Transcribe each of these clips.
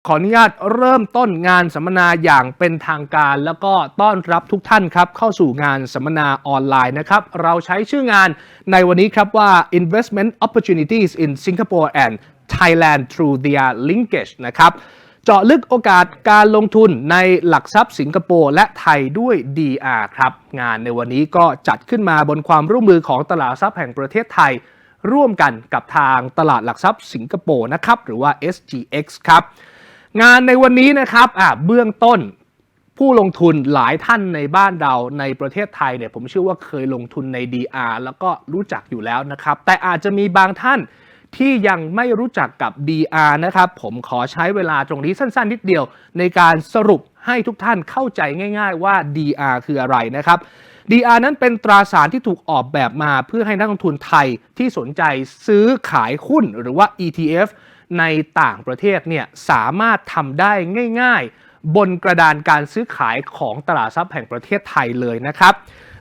ขออนุญาตเริ่มต้นงานสัมมนาอย่างเป็นทางการแล้วก็ต้อนรับทุกท่านครับเข้าสู่งานสัมมนาออนไลน์นะครับเราใช้ชื่องานในวันนี้ครับว่า Investment Opportunities in Singapore and Thailand through DR Linkage นะครับเจาะลึกโอกาสการลงทุนในหลักทรัพย์สิงคโปร์และไทยด้วย DR ครับงานในวันนี้ก็จัดขึ้นมาบนความร่วมมือของตลาดหลักทรัพย์แห่งประเทศไทยร่วมกันกับทางตลาดหลักทรัพย์สิงคโปร์นะครับหรือว่า SGX ครับงานในวันนี้นะครับเบื้องต้นผู้ลงทุนหลายท่านในบ้านเราในประเทศไทยเนี่ยผมเชื่อว่าเคยลงทุนใน DR แล้วก็รู้จักอยู่แล้วนะครับแต่อาจจะมีบางท่านที่ยังไม่รู้จักกับ DR นะครับผมขอใช้เวลาตรงนี้สั้นๆนิดเดียวในการสรุปให้ทุกท่านเข้าใจง่ายๆว่า DR คืออะไรนะครับ DR นั้นเป็นตราสารที่ถูกออกแบบมาเพื่อให้นักลงทุนไทยที่สนใจซื้อขายหุ้นหรือว่า ETF ในต่างประเทศเนี่ยสามารถทำได้ง่ายๆบนกระดานการซื้อขายของตลาดทรัพย์แห่งประเทศไทยเลยนะครับ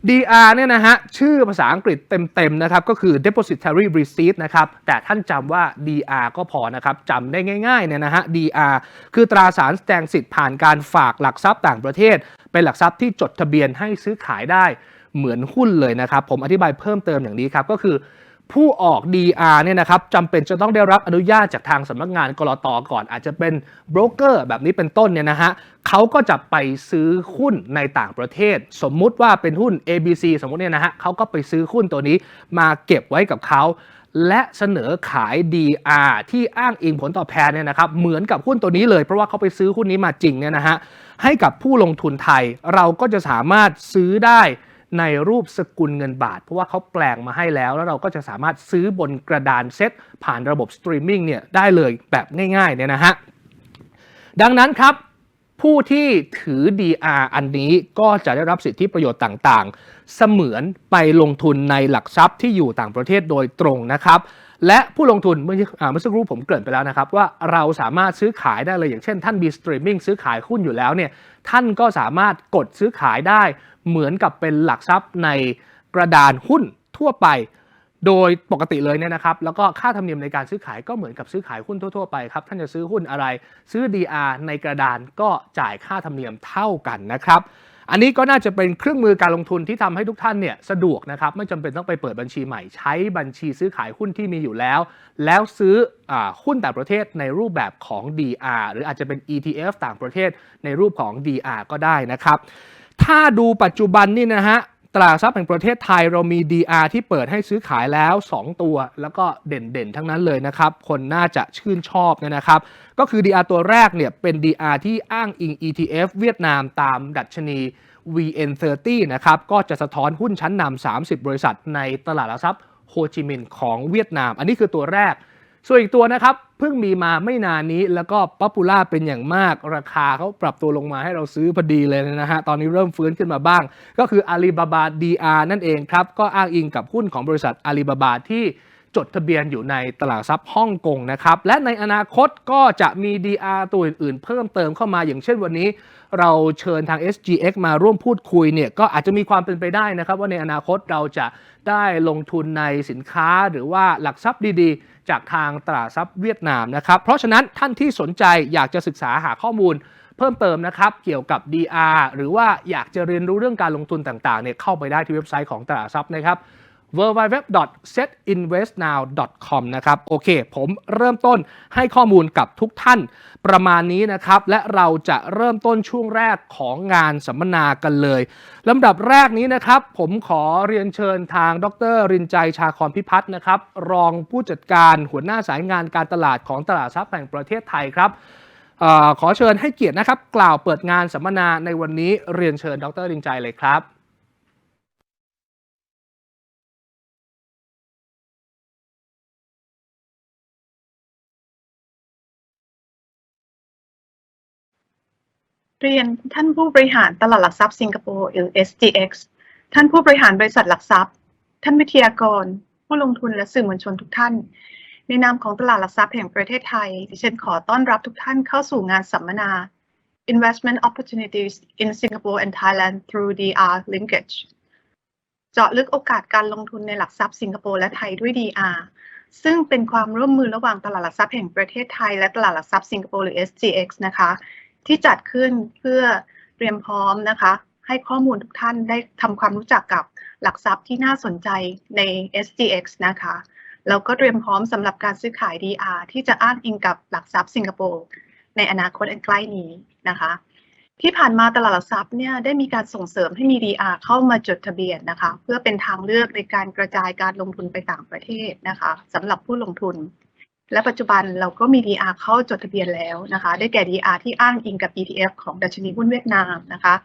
DR เนี่ยนะฮะชื่อภาษาอังกฤษเต็มๆนะครับก็คือ Depository Receipt นะครับแต่ท่านจำว่า DR ก็พอนะครับจำได้ง่ายๆเนี่ยนะฮะ DR คือตราสารแสดงสิทธิ์ผ่านการฝากหลักทรัพย์ต่างประเทศเป็นหลักทรัพย์ที่จดทะเบียนให้ซื้อขายได้เหมือนหุ้นเลยนะครับผมอธิบายเพิ่มเติมอย่างนี้ครับก็คือผู้ออก DR เนี่ยนะครับจำเป็นจะต้องได้รับอนุญาตจากทางสำนักงานกลต.ก่อนอาจจะเป็นโบรกเกอร์แบบนี้เป็นต้นเนี่ยนะฮะเขาก็จะไปซื้อหุ้นในต่างประเทศสมมุติว่าเป็นหุ้น ABC สมมุติเนี่ยนะฮะเขาก็ไปซื้อหุ้นตัวนี้มาเก็บไว้กับเขาและเสนอขาย DR ที่อ้างอิงผลตอบแทนเนี่ยนะครับเหมือนกับหุ้นตัวนี้เลยเพราะว่าเขาไปซื้อหุ้นนี้มาจริงเนี่ยนะฮะให้กับผู้ลงทุนไทยเราก็จะสามารถซื้อได้ในรูปสกุลเงินบาทเพราะว่าเขาแปลงมาให้แล้วเราก็จะสามารถซื้อบนกระดานเซ็ตผ่านระบบสตรีมมิ่งเนี่ยได้เลยแบบง่ายๆเนี่ยนะฮะดังนั้นครับผู้ที่ถือ DR อันนี้ก็จะได้รับสิทธิประโยชน์ต่างๆเสมือนไปลงทุนในหลักทรัพย์ที่อยู่ต่างประเทศโดยตรงนะครับและผู้ลงทุนเมื่อสักครู่ผมเกริ่นไปแล้วนะครับว่าเราสามารถซื้อขายได้เลยอย่างเช่นท่านมีสตรีมมิ่งซื้อขายหุ้นอยู่แล้วเนี่ยท่านก็สามารถกดซื้อขายได้เหมือนกับเป็นหลักทรัพย์ในกระดานหุ้นทั่วไปโดยปกติเลยเนี่ยนะครับแล้วก็ค่าธรรมเนียมในการซื้อขายก็เหมือนกับซื้อขายหุ้นทั่วๆไปครับท่านจะซื้อหุ้นอะไรซื้อ DR ในกระดานก็จ่ายค่าธรรมเนียมเท่ากันนะครับอันนี้ก็น่าจะเป็นเครื่องมือการลงทุนที่ทำให้ทุกท่านเนี่ยสะดวกนะครับไม่จำเป็นต้องไปเปิดบัญชีใหม่ใช้บัญชีซื้อขายหุ้นที่มีอยู่แล้วซื้อหุ้นต่างประเทศในรูปแบบของ DR หรืออาจจะเป็น ETF ต่างประเทศในรูปของ DR ก็ได้นะครับถ้าดูปัจจุบันนี่นะฮะตลาดทรัพย์แห่งประเทศไทยเรามี DR ที่เปิดให้ซื้อขายแล้ว2ตัวแล้วก็เด่นๆทั้งนั้นเลยนะครับคนน่าจะชื่นชอบนะครับก็คือ DR ตัวแรกเนี่ยเป็น DR ที่อ้างอิง ETF เวียดนามตามดัชนี VN30 นะครับก็จะสะท้อนหุ้นชั้นนำ30บริษัทในตลาดหลักทรัพย์โฮจิมินห์ของเวียดนามอันนี้คือตัวแรกส่วนอีกตัวนะครับเพิ่งมีมาไม่นานนี้แล้วก็ป๊อปปูล่าเป็นอย่างมากราคาเขาปรับตัวลงมาให้เราซื้อพอดีเลยนะฮะตอนนี้เริ่มฟื้นขึ้นมาบ้างก็คืออาลีบาบา DR นั่นเองครับก็อ้างอิงกับหุ้นของบริษัทอาลีบาบาที่จดทะเบียนอยู่ในตลาดทรัพย์ฮ่องกงนะครับและในอนาคตก็จะมี DR ตัวอื่นๆเพิ่มเติมเข้ามาอย่างเช่นวันนี้เราเชิญทาง SGX มาร่วมพูดคุยเนี่ยก็อาจจะมีความเป็นไปได้นะครับว่าในอนาคตเราจะได้ลงทุนในสินค้าหรือว่าหลักทรัพย์ดีๆจากทางตลาดทรัพย์เวียดนามนะครับเพราะฉะนั้นท่านที่สนใจอยากจะศึกษาหาข้อมูลเพิ่มเติมนะครับเกี่ยวกับ DR หรือว่าอยากจะเรียนรู้เรื่องการลงทุนต่างๆเนี่ยเข้าไปได้ที่เว็บไซต์ของตลาดทรัพย์นะครับwww.setinvestnow.com นะครับโอเคผมเริ่มต้นให้ข้อมูลกับทุกท่านประมาณนี้นะครับและเราจะเริ่มต้นช่วงแรกของงานสัมมนากันเลยลำดับแรกนี้นะครับผมขอเรียนเชิญทางดร.รินใจชาคอนพิพัฒน์นะครับรองผู้จัดการหัวหน้าสายงานการตลาดของตลาดทรัพย์แห่งประเทศไทยครับขอเชิญให้เกียรตินะครับกล่าวเปิดงานสัมมนาในวันนี้เรียนเชิญดร.รินใจเลยครับเรียนท่านผู้บริหารตลาดหลักทรัพย์สิงคโปร์หรือ SGX ท่านผู้บริหารบริษัทหลักทรัพย์ท่านวิทยากรผู้ลงทุนและสื่อมวลชนทุกท่านในนามของตลาดหลักทรัพย์แห่งประเทศไทยดิฉันขอต้อนรับทุกท่านเข้าสู่งานสัมมนา Investment Opportunities in Singapore and Thailand through DR Linkage เจาะลึกโอกาสการลงทุนในหลักทรัพย์สิงคโปร์และไทยด้วย DR ซึ่งเป็นความร่วมมือระหว่างตลาดหลักทรัพย์แห่งประเทศไทยและตลาดหลักทรัพย์สิงคโปร์หรือ SGX นะคะที่จัดขึ้นเพื่อเตรียมพร้อมนะคะให้ข้อมูลทุกท่านได้ทำความรู้จักกับหลักทรัพย์ที่น่าสนใจใน SGX นะคะแล้วก็เตรียมพร้อมสำหรับการซื้อขาย DR ที่จะอ้างอิงกับหลักทรัพย์สิงคโปร์ในอนาคตอันใกล้นี้นะคะที่ผ่านมาตลาดหลักทรัพย์เนี่ยได้มีการส่งเสริมให้มี DR เข้ามาจดทะเบียนนะคะเพื่อเป็นทางเลือกในการกระจายการลงทุนไปต่างประเทศนะคะสำหรับผู้ลงทุนและปัจจุบันเราก็มี DR เข้าจดทะเบียนแล้วนะคะได้แก่ DR ที่อ้างอิงกับ ETF ของดัชนีหุ้นเวียดนามนะคะ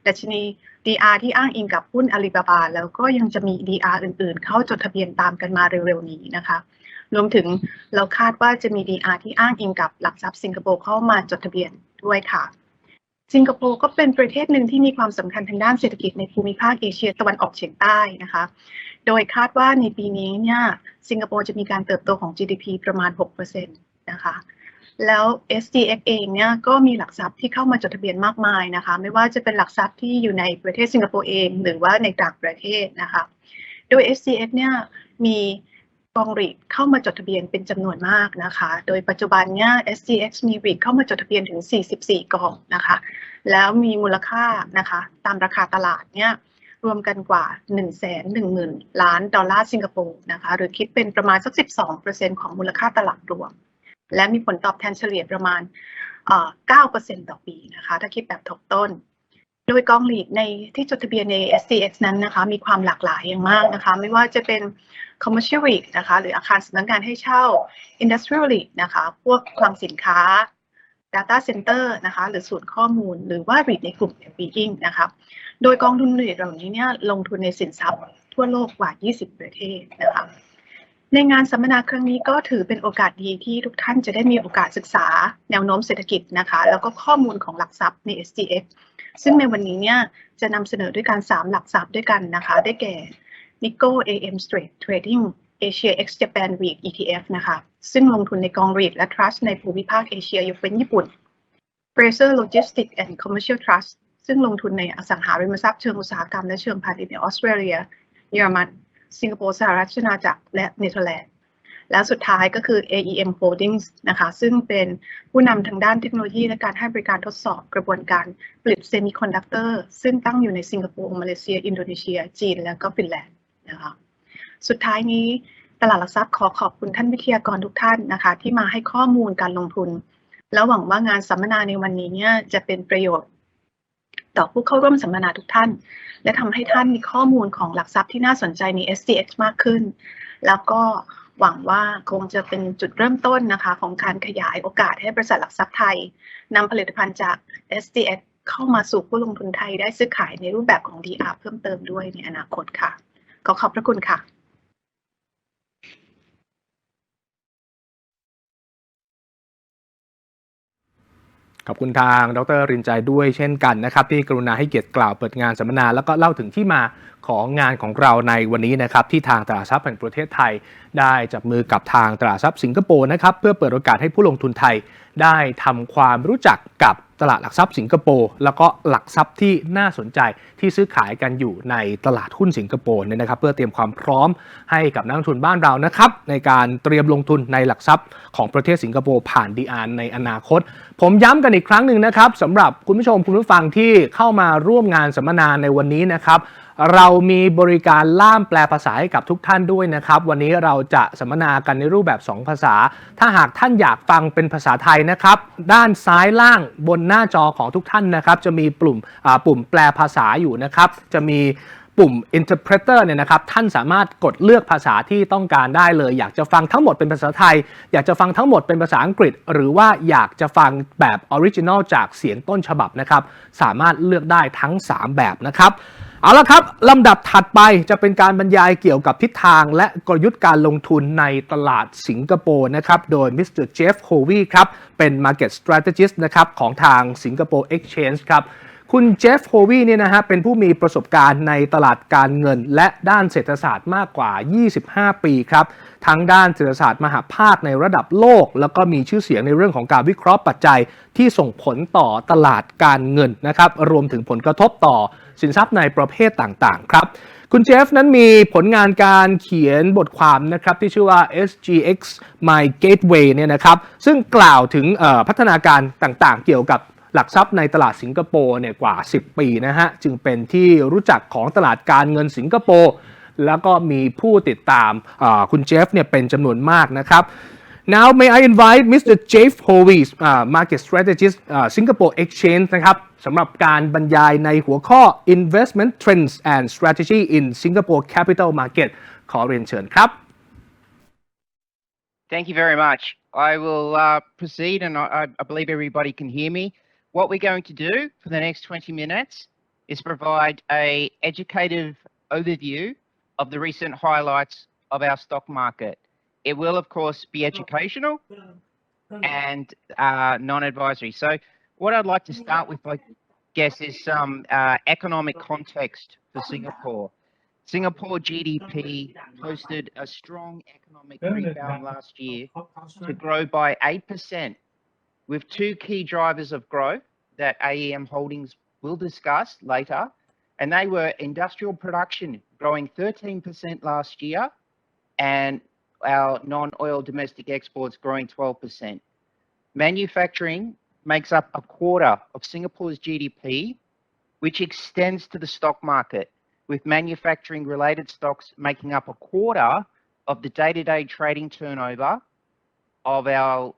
ดัชนี DR ที่อ้างอิงกับหุ้นอาลีบาบาแล้วก็ยังจะมี DR อื่นๆเข้าจดทะเบียนตามกันมาเร็วๆนี้นะคะรวมถึงเราคาดว่าจะมี DR ที่อ้างอิงกับหลักทรัพย์สิงคโปร์เข้ามาจดทะเบียนด้วยค่ะสิงคโปร์ก็เป็นประเทศหนึ่งที่มีความสำคัญทางด้านเศรษฐกิจในภูมิภาคเอเชียตะวันออกเฉียงใต้นะคะโดยคาดว่าในปีนี้เนี่ยสิงคโปร์จะมีการเติบโตของ GDP ประมาณ 6% นะคะแล้ว SGX เองเนี่ยก็มีหลักทรัพย์ที่เข้ามาจดทะเบียนมากมายนะคะไม่ว่าจะเป็นหลักทรัพย์ที่อยู่ในประเทศสิงคโปร์เองหรือว่าในต่างประเทศนะคะโดย SGX เนี่ยมีกองREITเข้ามาจดทะเบียนเป็นจำนวนมากนะคะโดยปัจจุบันเนี่ย SGX มี REIT เข้ามาจดทะเบียนถึง44กองนะคะแล้วมีมูลค่านะคะตามราคาตลาดเนี่ยรวมกันกว่า 110,000 ล้านดอลลาร์สิงคโปร์นะคะหรือคิดเป็นประมาณสัก 12% ของมูลค่าตลาดรวมและมีผลตอบแทนเฉลี่ยประมาณ9% ต่อปีนะคะถ้าคิดแบบทบต้นโดยกองREITในที่จดทะเบียนใน SGX นั้นนะคะมีความหลากหลายอย่างมากนะคะไม่ว่าจะเป็น Commercial REIT นะคะหรืออาคารสำนักงานให้เช่า Industrial REIT นะคะพวกคลังสินค้า Data Center นะคะหรือศูนย์ข้อมูลหรือว่า REIT ในกลุ่ม Being นะคะโดยกองทุนREIT เหล่านี้เนี่ยลงทุนในสินทรัพย์ทั่วโลกกว่า20ประเทศนะคะในงานสัมมนาครั้งนี้ก็ถือเป็นโอกาสดีที่ทุกท่านจะได้มีโอกาสศึกษาแนวโน้มเศรษฐกิจนะคะแล้วก็ข้อมูลของหลักทรัพย์ใน SGX ซึ่งในวันนี้เนี่ยจะนำเสนอด้วยการ3หลักทรัพย์ด้วยกันนะคะได้แก่ Nico AM Straight Trading Asia X Japan Week ETF นะคะซึ่งลงทุนในกองREITและ Trust ในภูมิภาคเอเชียยกเว้นญี่ปุ่น Fraser Logistics and Commercial Trust ซึ่งลงทุนในอสังหาริมทรัพย์เชิงอุตสาหกรรมและเชิงพาณิชย์ในออสเตรเลียเยอรมันสิงคโปร์สหรัฐอาณาจักรและเนเธอร์แลนด์และสุดท้ายก็คือ AEM Holdings นะคะซึ่งเป็นผู้นำทางด้านเทคโนโลยีและการให้บริการทดสอบกระบวนการผลิตเซมิคอนดักเตอร์ซึ่งตั้งอยู่ในสิงคโปร์มาเลเซียอินโดนีเซียจีนและก็ฟินแลนด์นะคะสุดท้ายนี้ตลาดหลักทรัพย์ขอบคุณท่านวิทยากรทุกท่านนะคะที่มาให้ข้อมูลการลงทุนแล้วหวังว่างานสัมมนาในวันนี้เนี่ยจะเป็นประโยชน์ต่อผู้เข้าร่วมสัมมนาทุกท่านและทำให้ท่านมีข้อมูลของหลักทรัพย์ที่น่าสนใจใน SGX มากขึ้นแล้วก็หวังว่าคงจะเป็นจุดเริ่มต้นนะคะของการขยายโอกาสให้บริษัทหลักทรัพย์ไทยนำผลิตภัณฑ์จาก SGX เข้ามาสู่ผู้ลงทุนไทยได้ซื้อขายในรูปแบบของ DR เพิ่มเติมด้วยในอนาคตค่ะขอบพระคุณค่ะขอบคุณทางดร.รินใจด้วยเช่นกันนะครับที่กรุณาให้เกียรติกล่าวเปิดงานสัมมนาแล้วก็เล่าถึงที่มาของงานของเราในวันนี้นะครับที่ทางตลาดทรัพย์แห่งประเทศไทยได้จับมือกับทางตลาดทรัพย์สิงคโปร์นะครับเพื่อเปิดโอกาสให้ผู้ลงทุนไทยได้ทำความรู้จักกับตลาดหลักทรัพย์สิงคโปร์แล้วก็หลักทรัพย์ที่น่าสนใจที่ซื้อขายกันอยู่ในตลาดหุ้นสิงคโปร์เนี่ยนะครับเพื่อเตรียมความพร้อมให้กับนักลงทุนบ้านเรานะครับในการเตรียมลงทุนในหลักทรัพย์ของประเทศสิงคโปร์ผ่าน DR ในอนาคตผมย้ำกันอีกครั้งหนึ่งนะครับสำหรับคุณผู้ชมคุณผู้ฟังที่เข้ามาร่วมงานสัมมนาในวันนี้นะครับเรามีบริการล่ามแปลภาษาให้กับทุกท่านด้วยนะครับวันนี้เราจะสัมมนากันในรูปแบบ2ภาษาถ้าหากท่านอยากฟังเป็นภาษาไทยนะครับด้านซ้ายล่างบนหน้าจอของทุกท่านนะครับจะมีปุ่มแปลภาษาอยู่นะครับจะมีปุ่ม interpreter เนี่ยนะครับท่านสามารถกดเลือกภาษาที่ต้องการได้เลยอยากจะฟังทั้งหมดเป็นภาษาไทยอยากจะฟังทั้งหมดเป็นภาษาอังกฤษหรือว่าอยากจะฟังแบบออริจินอลจากเสียงต้นฉบับนะครับสามารถเลือกได้ทั้ง3แบบนะครับเอาละครับลำดับถัดไปจะเป็นการบรรยายเกี่ยวกับทิศทางและกลยุทธ์การลงทุนในตลาดสิงคโปร์นะครับโดยมิสเตอร์เจฟโฮวีครับเป็น Market Strategist นะครับของทาง Singapore Exchange ครับคุณเจฟโฮวีเนี่ยนะฮะเป็นผู้มีประสบการณ์ในตลาดการเงินและด้านเศรษฐศาสตร์มากกว่า25ปีครับ ทั้งด้านเศรษฐศาสตร์มหาภาคในระดับโลกแล้วก็มีชื่อเสียงในเรื่องของการวิเคราะห์ปัจจัยที่ส่งผลต่อตลาดการเงินนะครับรวมถึงผลกระทบต่อสินทรัพย์ในประเภทต่างๆครับคุณเจฟนั้นมีผลงานการเขียนบทความนะครับที่ชื่อว่า SGX My Gateway เนี่ยนะครับซึ่งกล่าวถึงพัฒนาการต่างๆเกี่ยวกับหลักทรัพย์ในตลาดสิงคโปร์เนี่ยกว่า10ปีนะฮะจึงเป็นที่รู้จักของตลาดการเงินสิงคโปร์แล้วก็มีผู้ติดตามคุณเจฟเนี่ยเป็นจำนวนมากนะครับ Now may I invite Mr. Jeff Hovies Market Strategist Singapore Exchange นะครับสำหรับการบรรยายในหัวข้อ Investment Trends and Strategy in Singapore Capital Market ขอเรียนเชิญครับ Thank you very much. I will proceed, and I believe everybody can hear me. What we're going to do for the next 20 minutes is provide an educative overview of the recent highlights of our stock market. It will, of course, be educational and non-advisory. So what I'd like to start with, I guess, is some economic context for Singapore. Singapore GDP posted a strong economic rebound last year to grow by 8%, with two key drivers of growth that AEM Holdings will discuss later, and they were industrial production growing 13% last year and our non-oil domestic exports growing 12%. Manufacturing makes up a quarter of Singapore's GDP, which extends to the stock market, with manufacturing-related stocks making up a quarter of the day-to-day trading turnover of our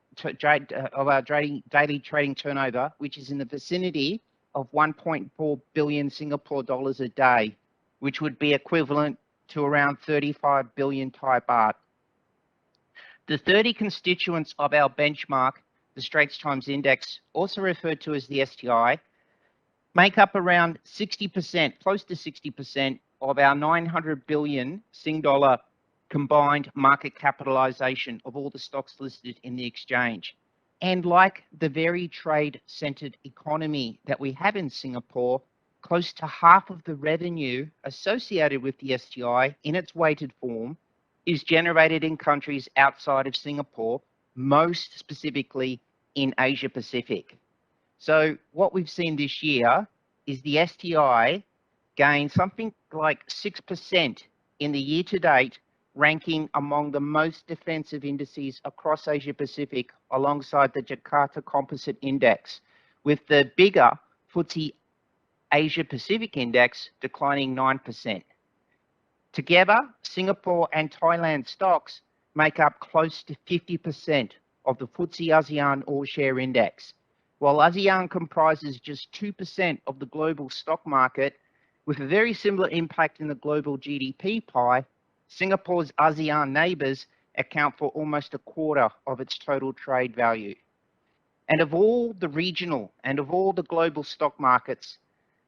daily trading turnover, which is in the vicinity of 1.4 billion Singapore dollars a day, which would be equivalent to around 35 billion Thai baht. The 30 constituents of our benchmark, the Straits Times Index, also referred to as the STI, make up around 60%, close to 60% of our 900 billion Sing dollar combined market capitalisation of all the stocks listed in the exchange. And like the very trade-centred economy that we have in Singapore, close to half of the revenue associated with the STI in its weighted form is generated in countries outside of Singapore, most specifically in Asia Pacific. So what we've seen this year is the STI gain something like 6% in the year to date, ranking among the most defensive indices across Asia Pacific alongside the Jakarta Composite Index, with the bigger FTSE Asia Pacific Index declining 9%. Together, Singapore and Thailand stocks make up close to 50% of the FTSE ASEAN All-Share Index, while ASEAN comprises just 2% of the global stock market, with a very similar impact in the global GDP pie. Singapore's ASEAN neighbours account for almost a quarter of its total trade value. And of all the regional and of all the global stock markets,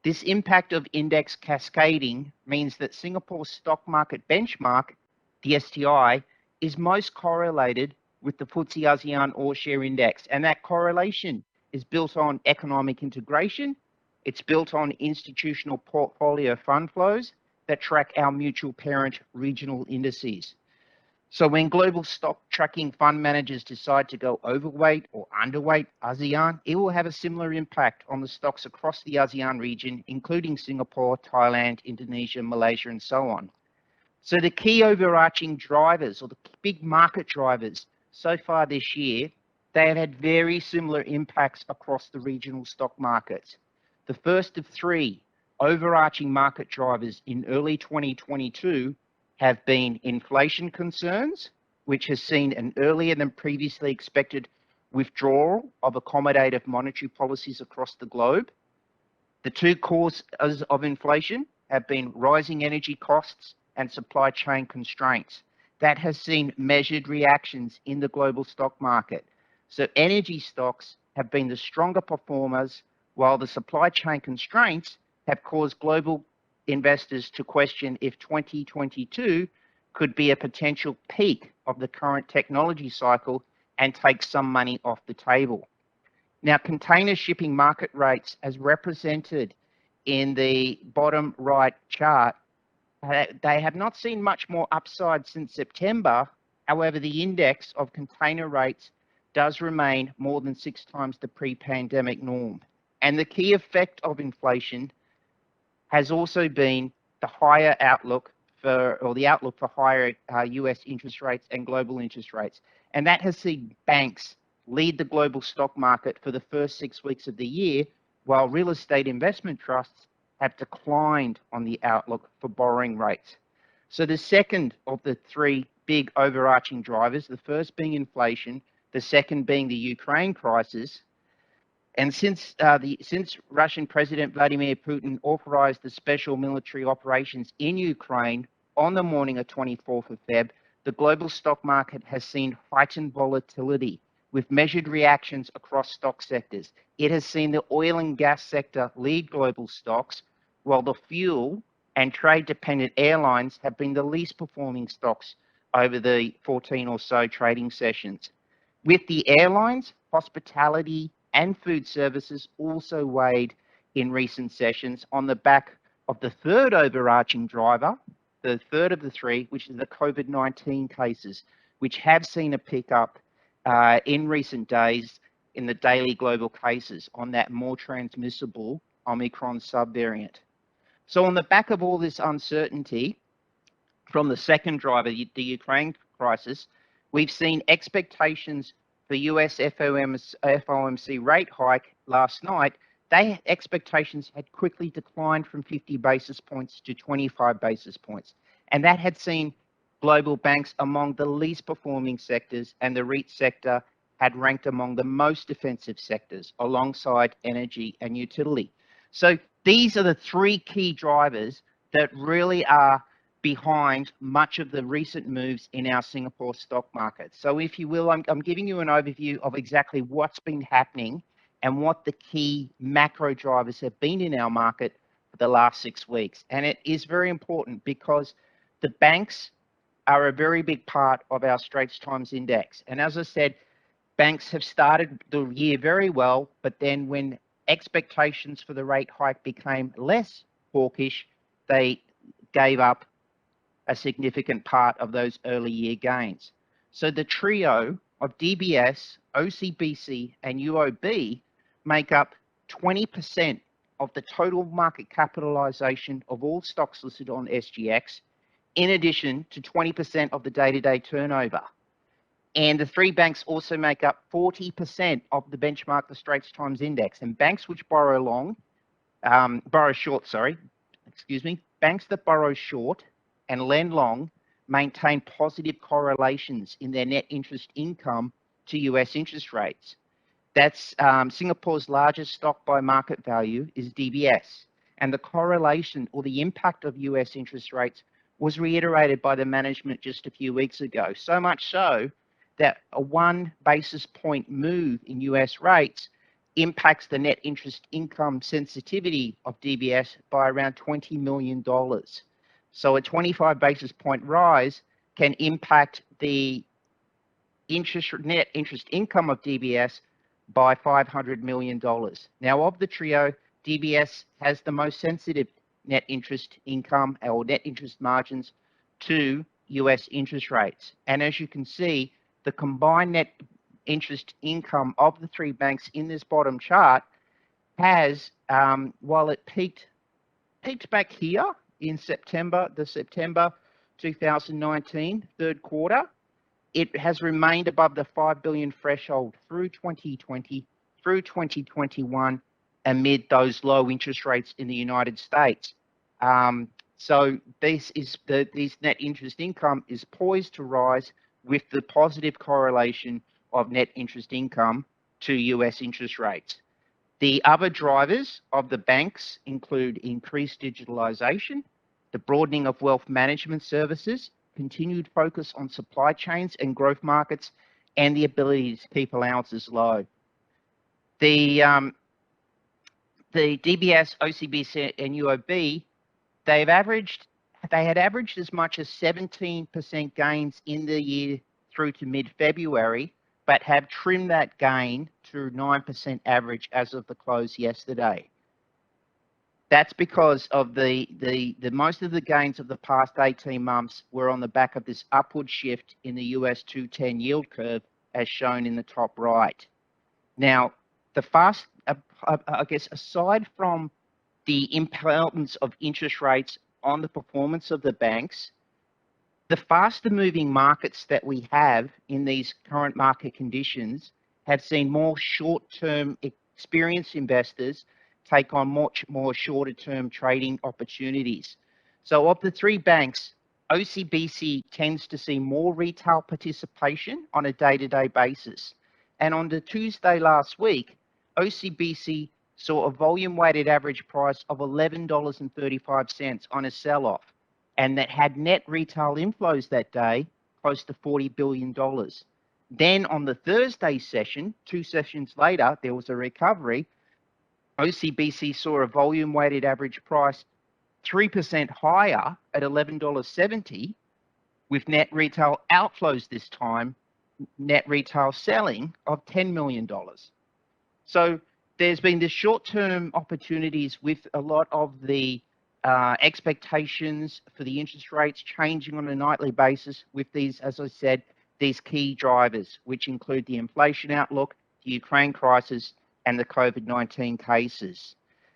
this impact of index cascading means that Singapore's stock market benchmark, the STI, is most correlated with the FTSE ASEAN All-Share Index. And that correlation is built on economic integration. It's built on institutional portfolio fund flows that track our mutual parent regional indices. So when global stock tracking fund managers decide to go overweight or underweight ASEAN, it will have a similar impact on the stocks across the ASEAN region, including Singapore, Thailand, Indonesia, Malaysia, and so on. So the key overarching drivers, or the big market drivers so far this year, they have had very similar impacts across the regional stock markets. The first of three overarching market drivers in early 2022 have been inflation concerns, which has seen an earlier than previously expected withdrawal of accommodative monetary policies across the globe. The two causes of inflation have been rising energy costs and supply chain constraints. That has seen measured reactions in the global stock market. So energy stocks have been the stronger performers, while the supply chain constraints have caused global investors to question if 2022 could be a potential peak of the current technology cycle and take some money off the table. Now, container shipping market rates, as represented in the bottom right chart, they have not seen much more upside since September, However, the index of container rates does remain more than 6 times the pre-pandemic norm. And the key effect of inflation has also been the higher outlook or the outlook for higher US interest rates and global interest rates. And that has seen banks lead the global stock market for the first 6 weeks of the year, while real estate investment trusts have declined on the outlook for borrowing rates. So the second of the 3 big overarching drivers, the first being inflation, the second being the Ukraine crisis, and since Russian President Vladimir Putin authorized the special military operations in Ukraine on the morning of 24th of Feb, the global stock market has seen heightened volatility with measured reactions across stock sectors. It has seen the oil and gas sector lead global stocks, while the fuel and trade-dependent airlines have been the least performing stocks over the 14 or so trading sessions. With the airlines, hospitality, and food services also weighed in recent sessions on the back of the third overarching driver, the third of the 3, which is the COVID-19 cases, which have seen a pickup in recent days in the daily global cases on that more transmissible Omicron subvariant. So on the back of all this uncertainty from the second driver, the Ukraine crisis, we've seen expectations for US FOMC rate hike last night. Expectations had quickly declined from 50 basis points to 25 basis points. And that had seen global banks among the least performing sectors, and the REIT sector had ranked among the most defensive sectors alongside energy and utility. So these are the 3 key drivers that really are behind much of the recent moves in our Singapore stock market. So if you will, I'm giving you an overview of exactly what's been happening and what the key macro drivers have been in our market for the last 6 weeks. And it is very important because the banks are a very big part of our Straits Times Index. And as I said, banks have started the year very well, but then when expectations for the rate hike became less hawkish, they gave up a significant part of those early year gains. So the trio of DBS, OCBC, and UOB make up 20% of the total market capitalization of all stocks listed on SGX, in addition to 20% of the day-to-day turnover. And the 3 banks also make up 40% of the benchmark, the Straits Times Index. And banks which borrow short, banks that borrow short and lend long maintain positive correlations in their net interest income to US interest rates. That's Singapore's largest stock by market value is DBS. And the correlation or the impact of US interest rates was reiterated by the management just a few weeks ago. So much so that a 1 basis point move in US rates impacts the net interest income sensitivity of DBS by around $20 million. So a 25 basis point rise can impact the net interest income of DBS by $500 million. Now, of the trio, DBS has the most sensitive net interest income or net interest margins to US interest rates. And as you can see, the combined net interest income of the 3 banks in this bottom chart has, while it peaked back here in September 2019, third quarter, it has remained above the 5 billion threshold through 2020, through 2021, amid those low interest rates in the United States. So this net interest income is poised to rise with the positive correlation of net interest income to US interest rates. The other drivers of the banks include increased digitalization, the broadening of wealth management services, continued focus on supply chains and growth markets, and the ability to keep allowances low. The DBS, OCBC, and UOB, they had averaged as much as 17% gains in the year through to mid-February, but have trimmed that gain to 9% average as of the close yesterday. That's because of the most of the gains of the past 18 months were on the back of this upward shift in the US 210 yield curve, as shown in the top right. Now, I guess aside from the importance of interest rates on the performance of the banks, the faster moving markets that we have in these current market conditions have seen more short-term experienced investors take on much more shorter-term trading opportunities. So of the three banks, OCBC tends to see more retail participation on a day-to-day basis. And on the Tuesday last week, OCBC saw a volume-weighted average price of $11.35 on a sell-off, and that had net retail inflows that day close to $40 billion. Then on the Thursday session, 2 sessions later, there was a recovery. OCBC saw a volume-weighted average price 3% higher at $11.70, with net retail outflows this time, net retail selling of $10 million. So there's been the short-term opportunities with a lot of the expectations for the interest rates changing on a nightly basis with these, as I said, these key drivers, which include the inflation outlook, the Ukraine crisis, and the COVID-19 cases.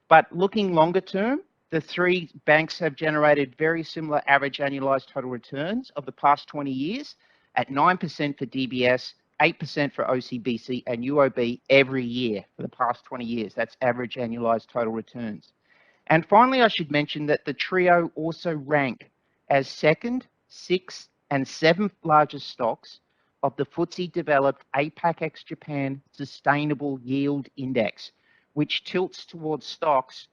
But looking longer term, the three banks have generated very similar average annualized total returns of the past 20 years at 9% for DBS, 8% for OCBC and UOB every year for the past 20 years. That's average annualized total returns. And finally, I should mention that the trio also rank as second, sixth, and seventh largest stocks of the FTSE developed APAC ex-Japan Sustainable Yield Index, which tilts towards stocks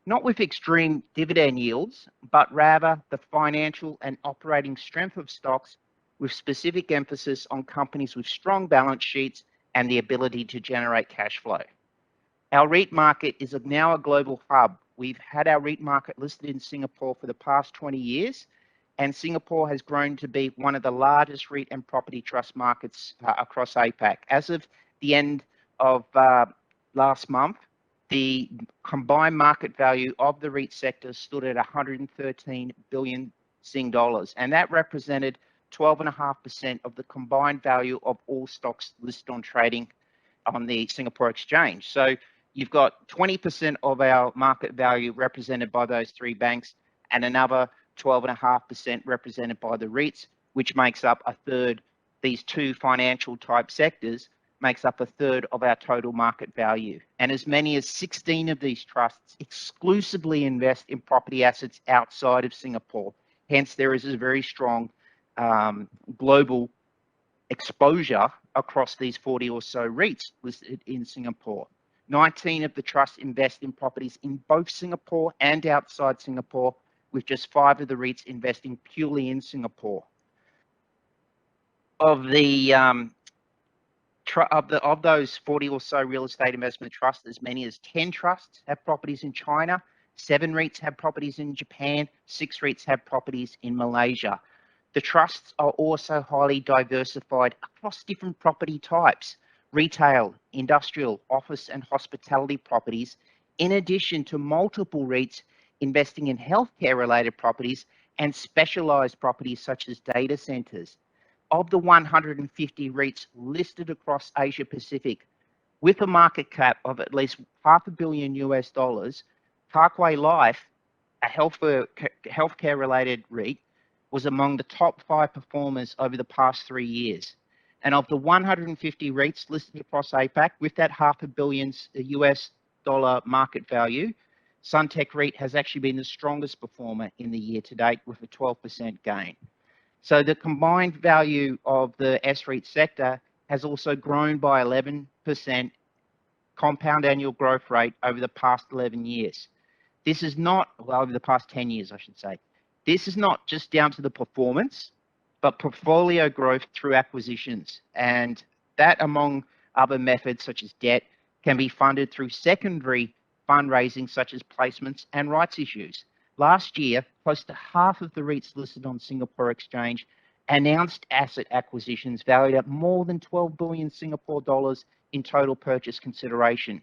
not with extreme dividend yields, but rather the financial and operating strength of stocks with specific emphasis on companies with strong balance sheets and the ability to generate cash flow. Our REIT market is now a global hub. We've had our REIT market listed in Singapore for the past 20 years, and Singapore has grown to be one of the largest REIT and property trust markets across APAC. As of the end of last month, the combined market value of the REIT sector stood at 113 billion Sing dollars, and that represented 12.5% of the combined value of all stocks listed on trading on the Singapore Exchange. So you've got 20% of our market value represented by those three banks and another 12.5% represented by the REITs, which makes up a third. These two financial type sectors makes up a third of our total market value. And as many as 16 of these trusts exclusively invest in property assets outside of Singapore. Hence, there is a very strong global exposure across these 40 or so REITs listed in Singapore. 19 of the trusts invest in properties in both Singapore and outside Singapore, with just 5 of the REITs investing purely in Singapore. Of those 40 or so real estate investment trusts, as many as 10 trusts have properties in China, 7 REITs have properties in Japan, 6 REITs have properties in Malaysia. The trusts are also highly diversified across different property types, retail, industrial, office and hospitality properties, in addition to multiple REITs investing in healthcare related properties and specialized properties such as data centers. Of the 150 REITs listed across Asia Pacific, with a market cap of at least $500 million, Parkway Life, a healthcare related REIT, was among the top 5 performers over the past 3 years. And of the 150 REITs listed across APAC, with that $500 million market value, Suntec REIT has actually been the strongest performer in the year to date with a 12% gain. So the combined value of the S-REIT sector has also grown by 11% compound annual growth rate over the past 11 years. This is not, well, over the past 10 years, I should say. This is not just down to the performance, but portfolio growth through acquisitions. And that, among other methods such as debt, can be funded through secondary fundraising such as placements and rights issues. Last year, close to half of the REITs listed on Singapore Exchange announced asset acquisitions valued at more than 12 billion Singapore dollars in total purchase consideration.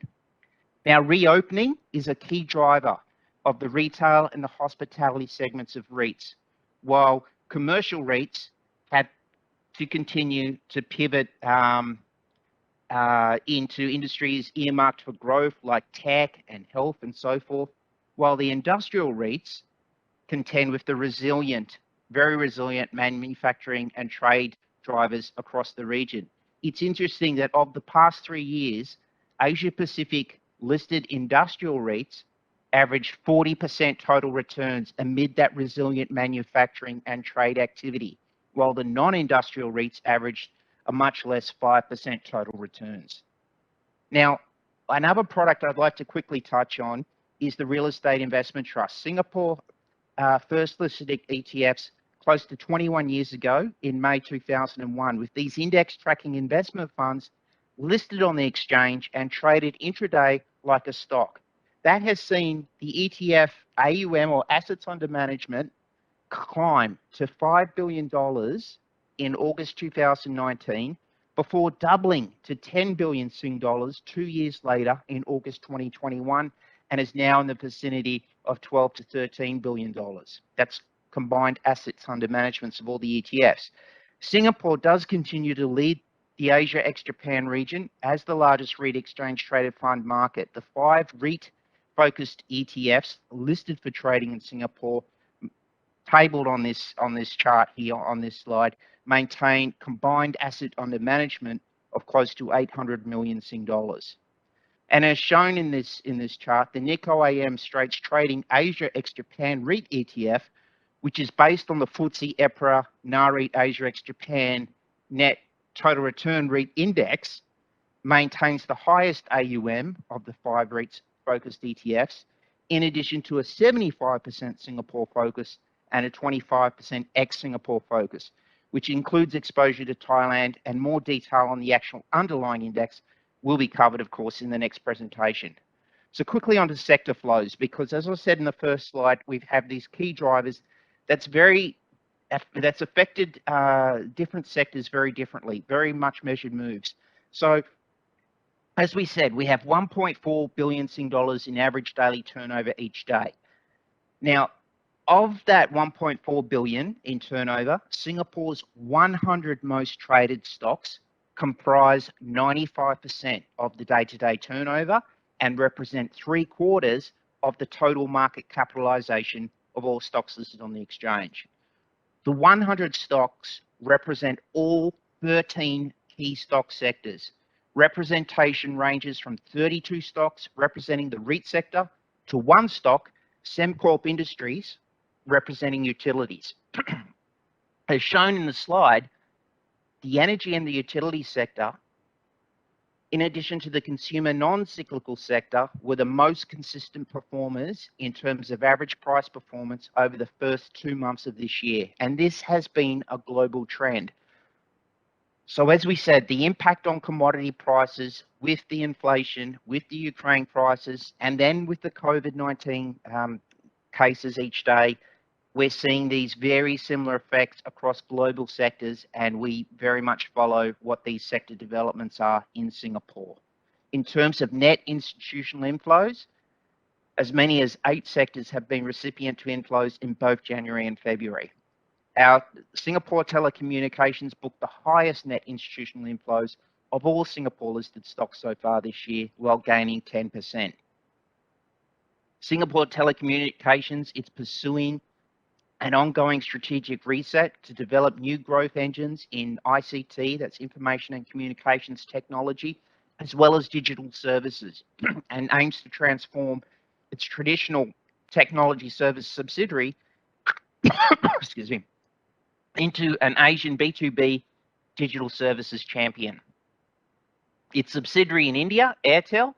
Now, reopening is a key driver of the retail and the hospitality segments of REITs, while commercial REITs had to continue to pivot into industries earmarked for growth like tech and health and so forth, while the industrial REITs contend with the resilient, very resilient manufacturing and trade drivers across the region. It's interesting that of the past 3 years, Asia Pacific listed industrial REITs averaged 40% total returns amid that resilient manufacturing and trade activity, while the non-industrial REITs averaged a much less 5% total returns. Now, another product I'd like to quickly touch on is the Real Estate Investment Trust. Singapore first listed ETFs close to 21 years ago in May 2001, with these index tracking investment funds listed on the exchange and traded intraday like a stock. That has seen the ETF AUM, or assets under management, climb to $5 billion in August 2019 before doubling to 10 billion Sing dollars 2 years later in August 2021, and is now in the vicinity of 12 to 13 billion dollars. That's combined assets under management of all the ETFs. Singapore does continue to lead the Asia ex-Japan region as the largest REIT exchange traded fund market. The 5 REIT-focused ETFs listed for trading in Singapore, tabled on this chart here on this slide, maintain combined asset under management of close to 800 million Sing dollars. And as shown in this chart, the Nico AM Straits Trading Asia ex-Japan REIT ETF, which is based on the FTSE EPRA NAREIT Asia ex-Japan Net Total Return REIT Index, maintains the highest AUM of the 5 REITs-focused ETFs, in addition to a 75% Singapore focus and a 25% ex-Singapore focus, which includes exposure to Thailand, and more detail on the actual underlying index will be covered, of course, in the next presentation. So quickly onto sector flows, because as I said in the first slide, we have these key drivers that's affected different sectors very differently, very much measured moves. So as we said, we have 1.4 billion Sing dollars in average daily turnover each day. Now, of that 1.4 billion in turnover, Singapore's 100 most traded stocks comprise 95% of the day-to-day turnover and represent 3/4 of the total market capitalization of all stocks listed on the exchange. The 100 stocks represent all 13 key stock sectors. Representation ranges from 32 stocks representing the REIT sector to 1 stock, Sembcorp Industries, representing utilities. As shown in the slide, the energy and the utility sector, in addition to the consumer non-cyclical sector, were the most consistent performers in terms of average price performance over the first 2 months of this year. And this has been a global trend. So as we said, the impact on commodity prices with the inflation, with the Ukraine crisis, and then with the COVID-19 cases each day, we're seeing these very similar effects across global sectors, and we very much follow what these sector developments are in Singapore. In terms of net institutional inflows, as many as 8 sectors have been recipient to inflows in both January and February. Our Singapore Telecommunications booked the highest net institutional inflows of all Singapore-listed stocks so far this year, while gaining 10%. Singapore Telecommunications is pursuing an ongoing strategic reset to develop new growth engines in ICT, that's information and communications technology, as well as digital services, and aims to transform its traditional technology service subsidiary excuse me, into an Asian B2B digital services champion. Its subsidiary in India, Airtel,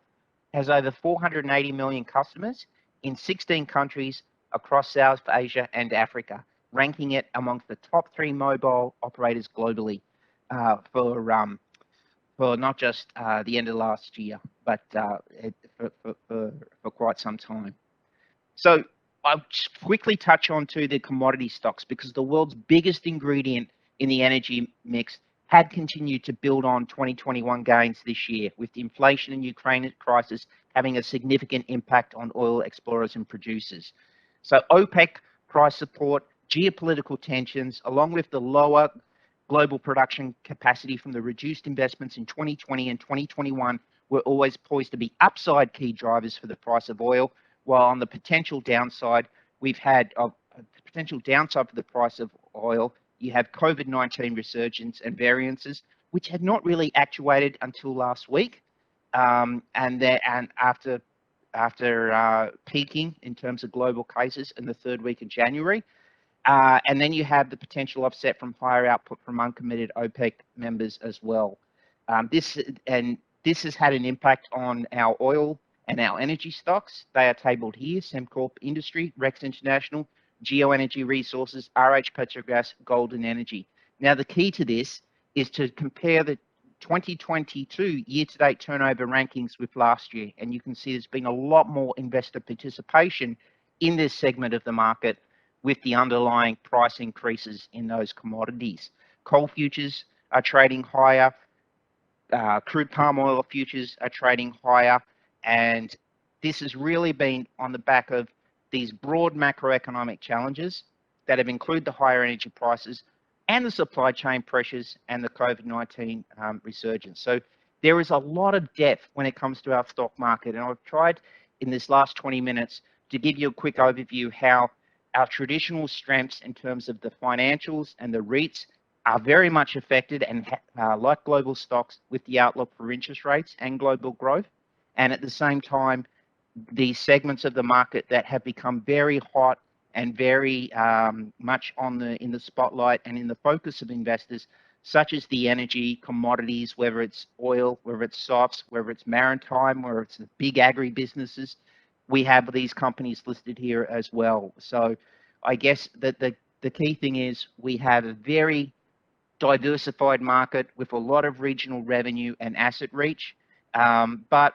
has over 480 million customers in 16 countries across South Asia and Africa, ranking it amongst the top 3 mobile operators globally for not just the end of last year, but for quite some time. So I'll just quickly touch on to the commodity stocks, because the world's biggest ingredient in the energy mix had continued to build on 2021 gains this year, with the inflation and Ukraine crisis having a significant impact on oil explorers and producers. So OPEC price support, geopolitical tensions, along with the lower global production capacity from the reduced investments in 2020 and 2021 were always poised to be upside key drivers for the price of oil, while on the potential downside, we've had potential downside for the price of oil. You have COVID-19 resurgence and variances, which had not really actuated until last week, and after peaking in terms of global cases in the third week of January. And then you have the potential offset from higher output from uncommitted OPEC members as well. This has had an impact on our oil and our energy stocks. They are tabled here: Sembcorp Industry, Rex International, Geoenergy Resources, RH Petrogas, Golden Energy. Now, the key to this is to compare the 2022 year-to-date turnover rankings with last year, and you can see there's been a lot more investor participation in this segment of the market with the underlying price increases in those commodities. Coal futures are trading higher, crude palm oil futures are trading higher, and this has really been on the back of these broad macroeconomic challenges that have included the higher energy prices and the supply chain pressures and the COVID-19 resurgence. So there is a lot of depth when it comes to our stock market, and I've tried in this last 20 minutes to give you a quick overview how our traditional strengths in terms of the financials and the REITs are very much affected, and like global stocks, with the outlook for interest rates and global growth. And at the same time, these segments of the market that have become very hot and very much in the spotlight and in the focus of investors, such as the energy commodities, whether it's oil, whether it's softs, whether it's maritime, whether it's the big agri businesses, we have these companies listed here as well. So I guess that the key thing is we have a very diversified market with a lot of regional revenue and asset reach. But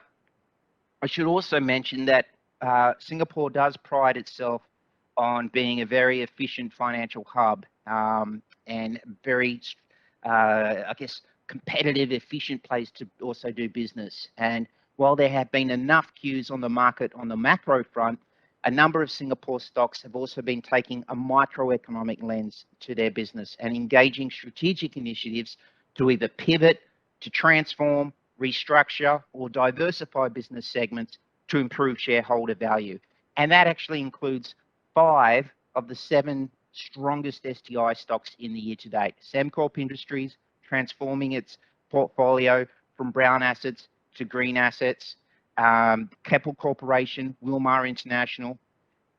I should also mention that Singapore does pride itself on being a very efficient financial hub and very, I guess, competitive, efficient place to also do business. And while there have been enough cues on the market on the macro front, a number of Singapore stocks have also been taking a microeconomic lens to their business and engaging strategic initiatives to either pivot, to transform, restructure, or diversify business segments to improve shareholder value. And that actually includes 5 of the 7 strongest STI stocks in the year to date. Sembcorp Industries transforming its portfolio from brown assets to green assets. Keppel Corporation, Wilmar International,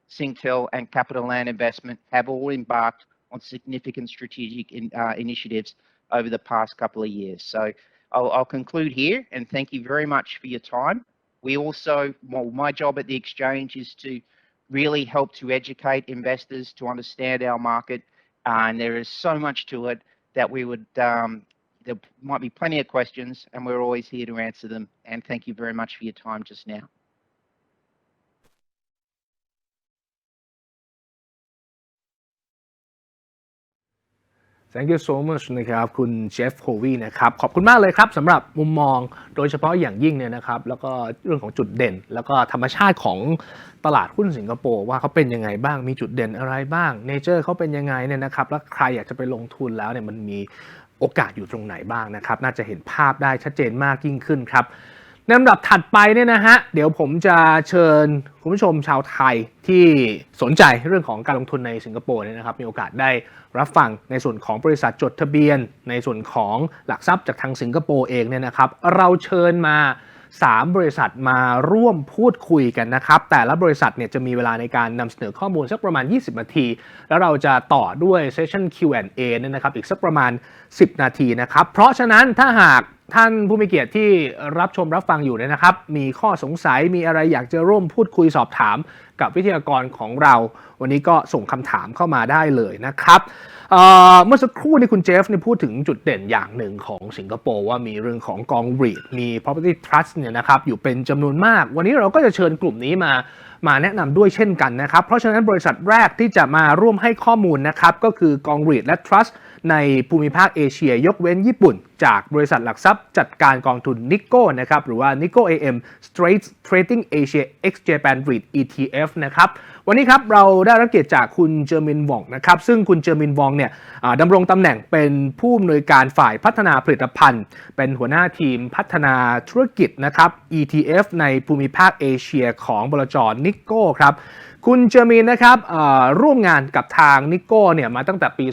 Singtel, and Capital Land Investment have all embarked on significant strategic initiatives over the past couple of years. So I'll conclude here, and thank you very much for your time. We also, well, my job at the exchange is to really help to educate investors to understand our market, and there is so much to it that we would, there might be plenty of questions, and we're always here to answer them. And thank you very much for your time just now. Thank you so much นะครับคุณเจฟโฮวีนะครับขอบคุณมากเลยครับสำหรับมุมมองโดยเฉพาะอย่างยิ่งเนี่ยนะครับแล้วก็เรื่องของจุดเด่นแล้วก็ธรรมชาติของตลาดหุ้นสิงคโปร์ว่าเขาเป็นยังไงบ้างมีจุดเด่นอะไรบ้างเนเจอร์เขาเป็นยังไงเนี่ยนะครับแล้วใครอยากจะไปลงทุนแล้วเนี่ยมันมีโอกาสอยู่ตรงไหนบ้างนะครับน่าจะเห็นภาพได้ชัดเจนมากยิ่งขึ้นครับในลำดับถัดไปเนี่ยนะฮะเดี๋ยวผมจะเชิญคุณผู้ชมชาวไทยที่สนใจเรื่องของการลงทุนในสิงคโปร์เนี่ยนะครับมีโอกาสได้รับฟังในส่วนของบริษัทจดทะเบียนในส่วนของหลักทรัพย์จากทางสิงคโปร์เองเนี่ยนะครับเราเชิญมา3บริษัทมาร่วมพูดคุยกันนะครับแต่ละบริษัทเนี่ยจะมีเวลาในการนำเสนอข้อมูลสักประมาณ20นาทีแล้วเราจะต่อด้วยเซสชั่น Q&A เนี่ยนะครับอีกสักประมาณ10นาทีนะครับเพราะฉะนั้นถ้าหากท่านผู้มีเกียรติที่รับชมรับฟังอยู่เนี่ยนะครับมีข้อสงสัยมีอะไรอยากจะร่วมพูดคุยสอบถามกับวิทยากรของเราวันนี้ก็ส่งคำถามเข้ามาได้เลยนะครับเมื่อสักครู่นี้คุณเจฟพูดถึงจุดเด่นอย่างหนึ่งของสิงคโปร์ว่ามีเรื่องของกอง REIT มี Property Trust เนี่ยนะครับอยู่เป็นจำนวนมากวันนี้เราก็จะเชิญกลุ่มนี้มาแนะนำด้วยเช่นกันนะครับเพราะฉะนั้นบริษัทแรกที่จะมาร่วมให้ข้อมูลนะครับก็คือกอง REIT และ Trust ในภูมิภาคเอเชียยกเว้นญี่ปุ่นจากบริษัทหลักทรัพย์จัดการกองทุน Nico นะครับหรือว่า Nico AM Straight Trading Asia X Japan REIT ETF นะครับวันนี้ครับเราได้รับเกียรติจากคุณเจอร์มินวองนะครับซึ่งคุณเจอร์มินวองเนี่ยดำรงตำแหน่งเป็นผู้อำนวยการฝ่ายพัฒนาผลิตภัณฑ์เป็นหัวหน้าทีมพัฒนาธุรกิจนะครับ ETF ในภูมิภาคเอเชียของบลจ. Nico ครับคุณเจอร์มินนะครับร่วมงานกับทาง Nico เนี่ยมาตั้งแต่ปี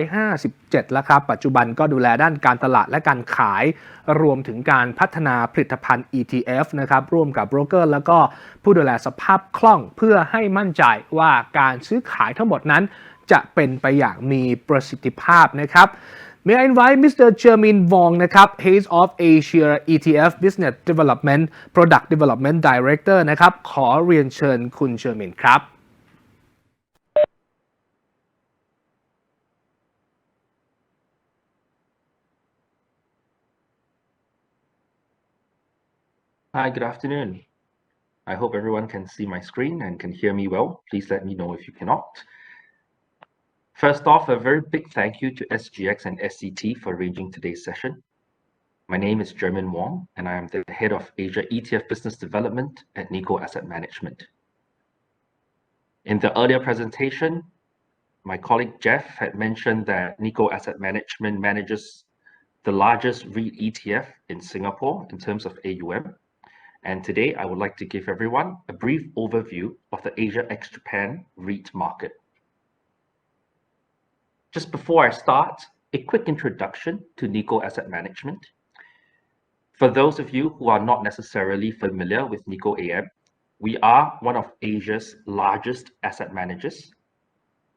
2557 แล้วครับปัจจุบันก็ดูแลด้านการตลาดและการขายรวมถึงการพัฒนาผลิตภัณฑ์ ETF นะครับร่วมกับโบรกเกอร์แล้วก็ผู้ดูแลสภาพคล่องเพื่อให้มั่นใจว่าการซื้อขายทั้งหมดนั้นจะเป็นไปอย่างมีประสิทธิภาพนะครับMay I invite Mr. Jermin Wong นะครับ Head of Asia ETF Business Development Product Development Director นะครับขอเรียนเชิญคุณเจอร์มินครับ Hi, good afternoon. I hope everyone can see my screen and can hear me well. Please let me know if you cannot. First off, a very big thank you to SGX and SCT for arranging today's session. My name is Jermin Wong, and I am the Head of Asia ETF Business Development at Nico Asset Management. In the earlier presentation, my colleague Jeff had mentioned that Nico Asset Management manages the largest REIT ETF in Singapore in terms of AUM. And today I would like to give everyone a brief overview of the Asia ex-Japan REIT market. Just before I start, a quick introduction to Nico Asset Management. For those of you who are not necessarily familiar with Nico AM, we are one of Asia's largest asset managers.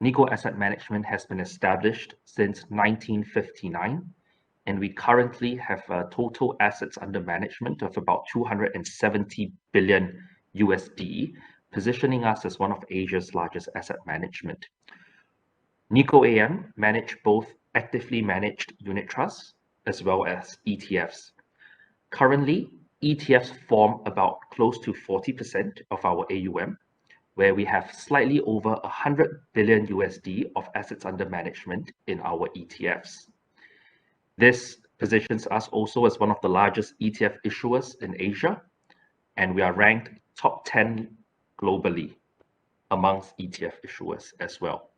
Nico Asset Management has been established since 1959, and we currently have total assets under management of about 270 billion USD, positioning us as one of Asia's largest asset management. Nico AM manage both actively managed unit trusts as well as ETFs. Currently, ETFs form about close to 40% of our AUM, where we have slightly over 100 billion USD of assets under management in our ETFs. This positions us also as one of the largest ETF issuers in Asia, and we are ranked top 10 globally amongst ETF issuers as well.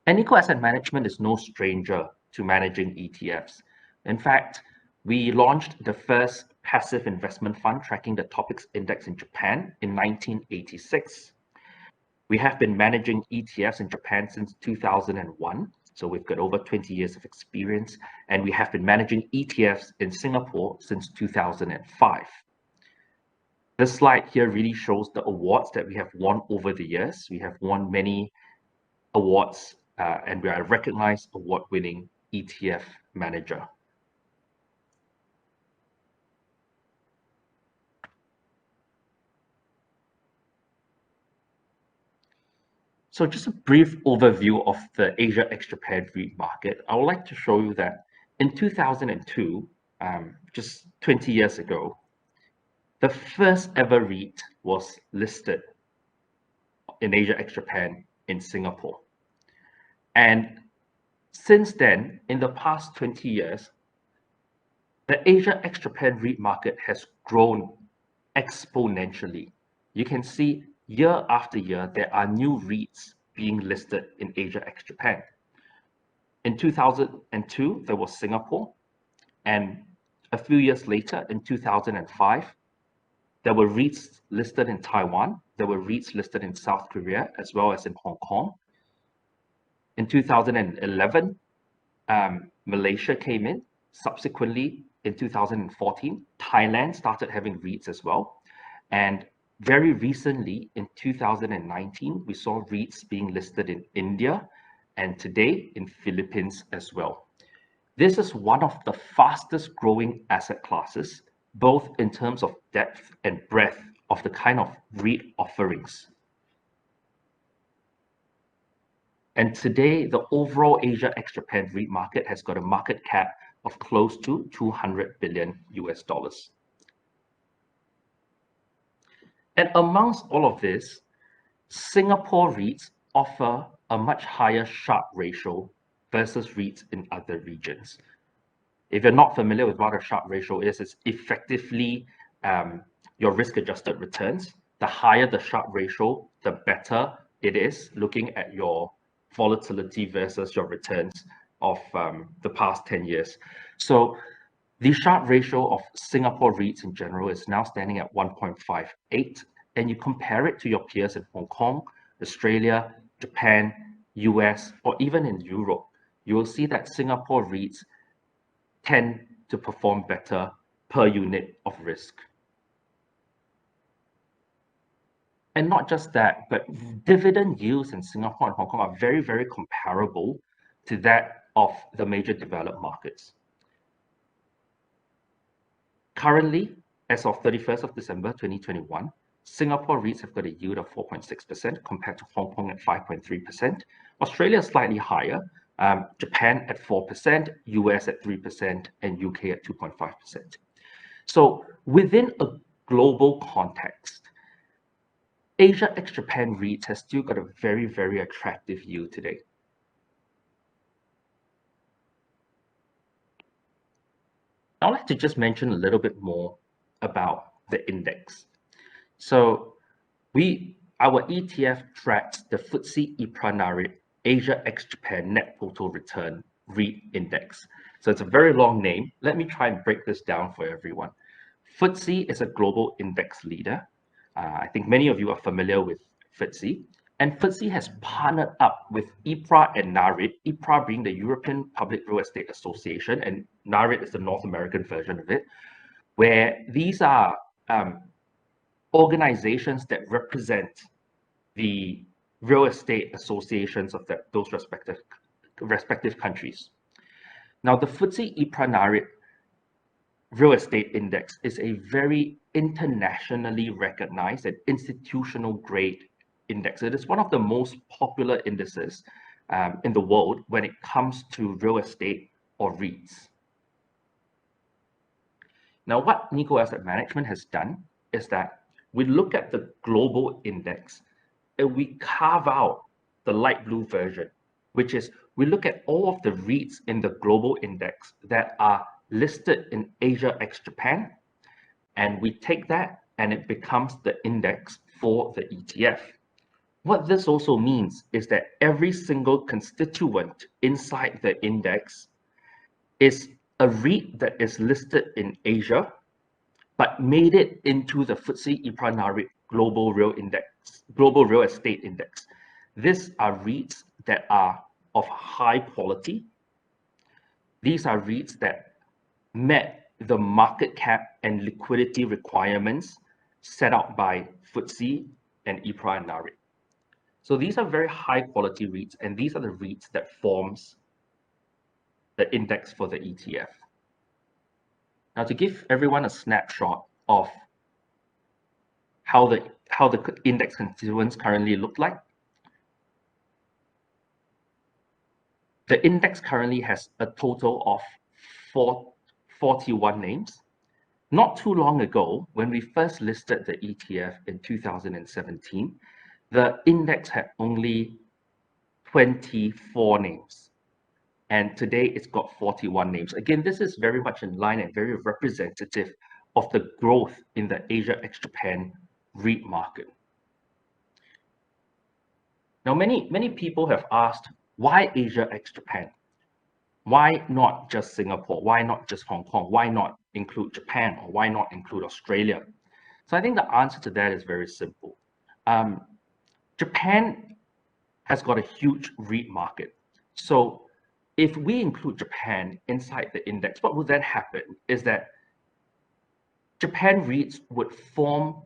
And Nico Asset Management is no stranger to managing ETFs. In fact, we launched the first passive investment fund tracking the TOPIX index in Japan in 1986. We have been managing ETFs in Japan since 2001. So we've got over 20 years of experience, and we have been managing ETFs in Singapore since 2005. This slide here really shows the awards that we have won over the years. We have won many awards, and we are a recognized award-winning ETF manager. So just a brief overview of the Asia ex-Japan REIT market. I would like to show you that in 2002, just 20 years ago, the first ever REIT was listed in Asia ex-Japan in Singapore. And since then, in the past 20 years, the Asia ex-Japan REIT market has grown exponentially. You can see year after year, there are new REITs being listed in Asia ex-Japan. In 2002, there was Singapore, and a few years later, in 2005, there were REITs listed in Taiwan, there were REITs listed in South Korea, as well as in Hong Kong. In 2011, Malaysia came in. Subsequently, in 2014, Thailand started having REITs as well. And very recently, in 2019, we saw REITs being listed in India and today in Philippines as well. This is one of the fastest growing asset classes, both in terms of depth and breadth of the kind of REIT offerings. And today, the overall Asia ex-Japan REIT market has got a market cap of close to 200 billion US dollars. And amongst all of this, Singapore REITs offer a much higher Sharpe ratio versus REITs in other regions. If you're not familiar with what a Sharpe ratio is, it's effectively your risk-adjusted returns. The higher the Sharpe ratio, the better it is looking at your volatility versus your returns of the past 10 years. So the Sharpe ratio of Singapore REITs in general is now standing at 1.58, and you compare it to your peers in Hong Kong, Australia, Japan, US, or even in Europe, you will see that Singapore REITs tend to perform better per unit of risk. And not just that, but dividend yields in Singapore and Hong Kong are very, very comparable to that of the major developed markets. Currently, as of 31st of December 2021, Singapore REITs have got a yield of 4.6% compared to Hong Kong at 5.3%. Australia is slightly higher, Japan at 4%, US at 3%, and UK at 2.5%. So within a global context, Asia ex-Japan REITs has still got a very, very attractive yield today. I'd like to just mention a little bit more about the index. So our ETF tracks the FTSE EPRA Nareit Asia ex-Japan Net Total Return REIT Index. So it's a very long name. Let me try and break this down for everyone. FTSE is a global index leader. I think many of you are familiar with FTSE. And FTSE has partnered up with EPRA and Nareit, EPRA being the European Public Real Estate Association, and Nareit is the North American version of it, where these are organizations that represent the real estate associations of those respective countries. Now, the FTSE EPRA Nareit Real Estate Index is a very internationally recognized and institutional grade index. It is one of the most popular indices in the world when it comes to real estate or REITs. Now, what Nico Asset Management has done is that we look at the global index and we carve out the light blue version, which is we look at all of the REITs in the global index that are listed in Asia ex-Japan, and we take that and it becomes the index for the ETF. What this also means is that every single constituent inside the index is a REIT that is listed in Asia, but made it into the FTSE EPRA Nareit Global Real Estate Index. These are REITs that are of high quality. These are REITs that met the market cap and liquidity requirements set out by FTSE and EPRA and Nareit. So these are very high quality REITs, and these are the REITs that forms the index for the ETF. Now, to give everyone a snapshot of how the index constituents currently look like, the index currently has a total of 41 names. Not too long ago, when we first listed the ETF in 2017, the index had only 24 names. And today it's got 41 names. Again, this is very much in line and very representative of the growth in the Asia ex-Japan REIT market. Now, many people have asked, why Asia ex-Japan? Why not just Singapore? Why not just Hong Kong? Why not include Japan? Or why not include Australia? So I think the answer to that is very simple. Japan has got a huge REIT market. So if we include Japan inside the index, what will then happen is that Japan REITs would form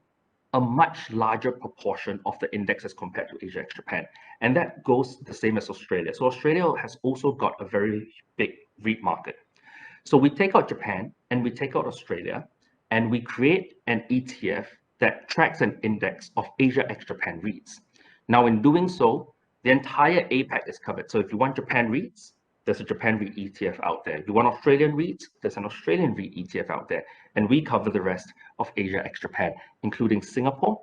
a much larger proportion of the index as compared to Asia ex-Japan. And that goes the same as Australia. So Australia has also got a very big REIT market. So we take out Japan and we take out Australia and we create an ETF that tracks an index of Asia ex-Japan REITs. Now, in doing so, the entire APAC is covered. So if you want Japan REITs, there's a Japan REIT ETF out there. If you want Australian REITs, there's an Australian REIT ETF out there. And we cover the rest of Asia ex-Japan, including Singapore,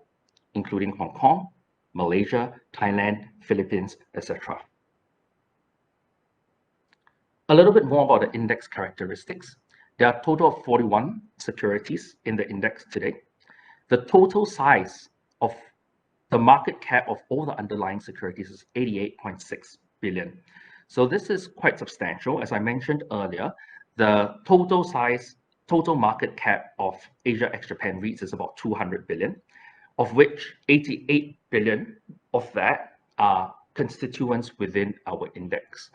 including Hong Kong, Malaysia, Thailand, Philippines, etc. A little bit more about the index characteristics. There are a total of 41 securities in the index today. The total size of the market cap of all the underlying securities is 88.6 billion. So this is quite substantial. As I mentioned earlier, the total market cap of Asia ex-Japan REITs is about 200 billion, of which 88 billion of that are constituents within our index.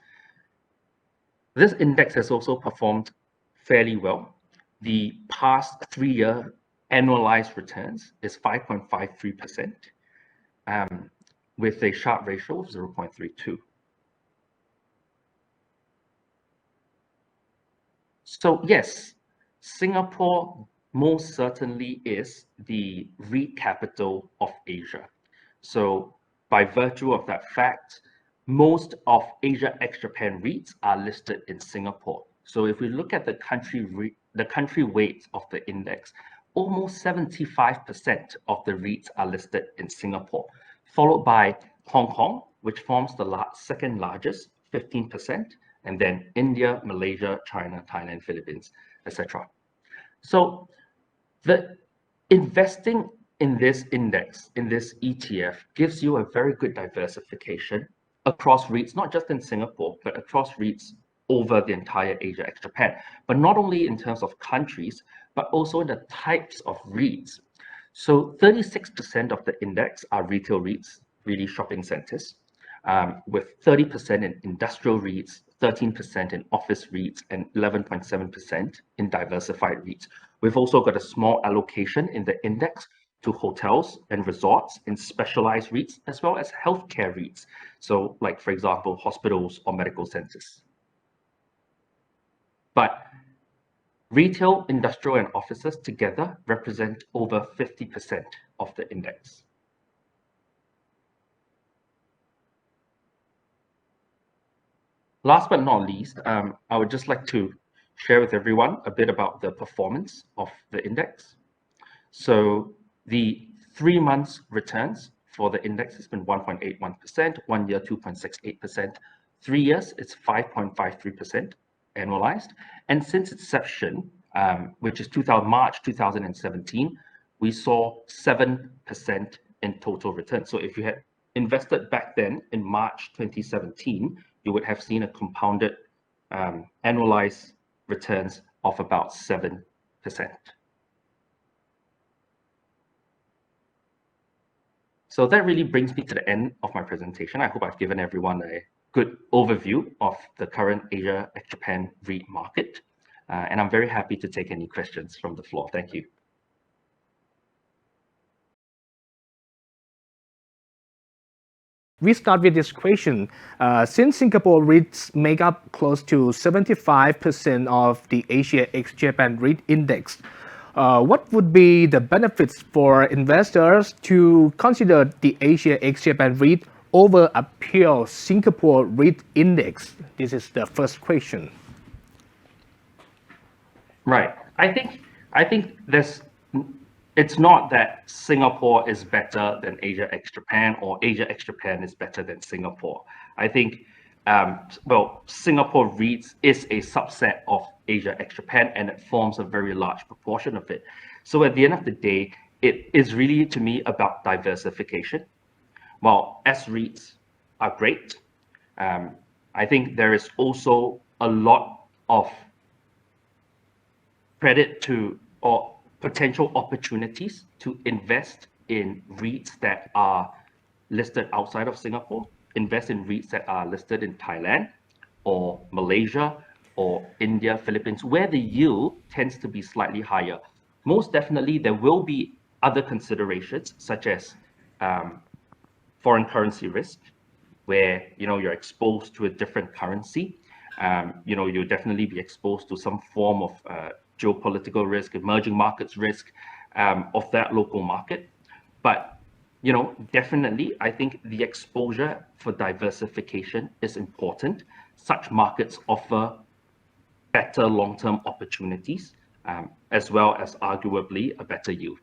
This index has also performed fairly well. The past 3-year annualized returns is 5.53%, with a Sharpe ratio of 0.32. So yes, Singapore most certainly is the REIT capital of Asia. So by virtue of that fact, most of Asia ex-Japan REITs are listed in Singapore. So if we look at the country weight of the index, almost 75% of the REITs are listed in Singapore, followed by Hong Kong, which forms the second largest, 15%, and then India, Malaysia, China, Thailand, Philippines, etc. So the investing in this index, in this ETF, gives you a very good diversification across REITs, not just in Singapore, but across REITs over the entire Asia ex-Japan, but not only in terms of countries, but also in the types of REITs. So 36% of the index are retail REITs, really shopping centers, with 30% in industrial REITs, 13% in office REITs, and 11.7% in diversified REITs. We've also got a small allocation in the index to hotels and resorts in specialized REITs, as well as healthcare REITs. So like, for example, hospitals or medical centers. But retail, industrial, and offices together represent over 50% of the index. Last but not least, I would just like to share with everyone a bit about the performance of the index. So the 3 months returns for the index has been 1.81%, 1 year 2.68%, 3 years it's 5.53% annualized, and since inception, which is March 2017, we saw 7% in total return. So if you had invested back then in March 2017, you would have seen a compounded annualized returns of about 7%. So that really brings me to the end of my presentation. I hope I've given everyone a good overview of the current Asia ex-Japan REIT market. And I'm very happy to take any questions from the floor. Thank you. We start with this question. Since Singapore REITs make up close to 75% of the Asia ex-Japan REIT index, what would be the benefits for investors to consider the Asia ex-Japan REIT over a pure Singapore REIT index? This is the first question. Right. I think it's not that Singapore is better than Asia ex-Japan or Asia ex-Japan is better than Singapore. I think, Singapore REITs is a subset of Asia ex-Japan and it forms a very large proportion of it. So at the end of the day, it is really, to me, about diversification. While S-REITs are great, I think there is also a lot of credit to or potential opportunities to invest in REITs that are listed outside of Singapore, invest in REITs that are listed in Thailand or Malaysia or India, Philippines, where the yield tends to be slightly higher. Most definitely, there will be other considerations such as foreign currency risk, where you're exposed to a different currency. You'll definitely be exposed to some form of geopolitical risk, emerging markets risk of that local market. But definitely, I think the exposure for diversification is important. Such markets offer better long-term opportunities, as well as arguably a better yield.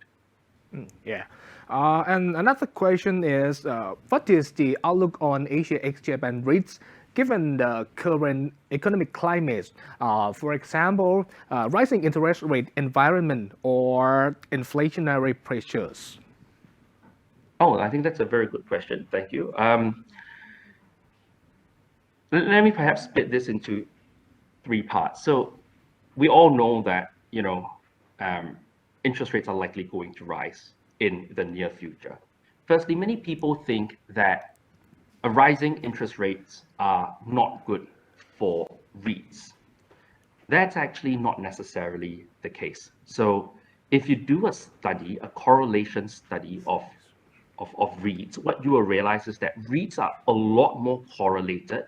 Yeah. And another question is, what is the outlook on Asia ex-Japan REITs given the current economic climate? For example, rising interest rate environment or inflationary pressures? Oh, I think that's a very good question. Thank you. Let me perhaps split this into three parts. So we all know that, interest rates are likely going to rise in the near future. Firstly, many people think that rising interest rates are not good for REITs. That's actually not necessarily the case. So if you do a study, a correlation study of REITs, what you will realize is that REITs are a lot more correlated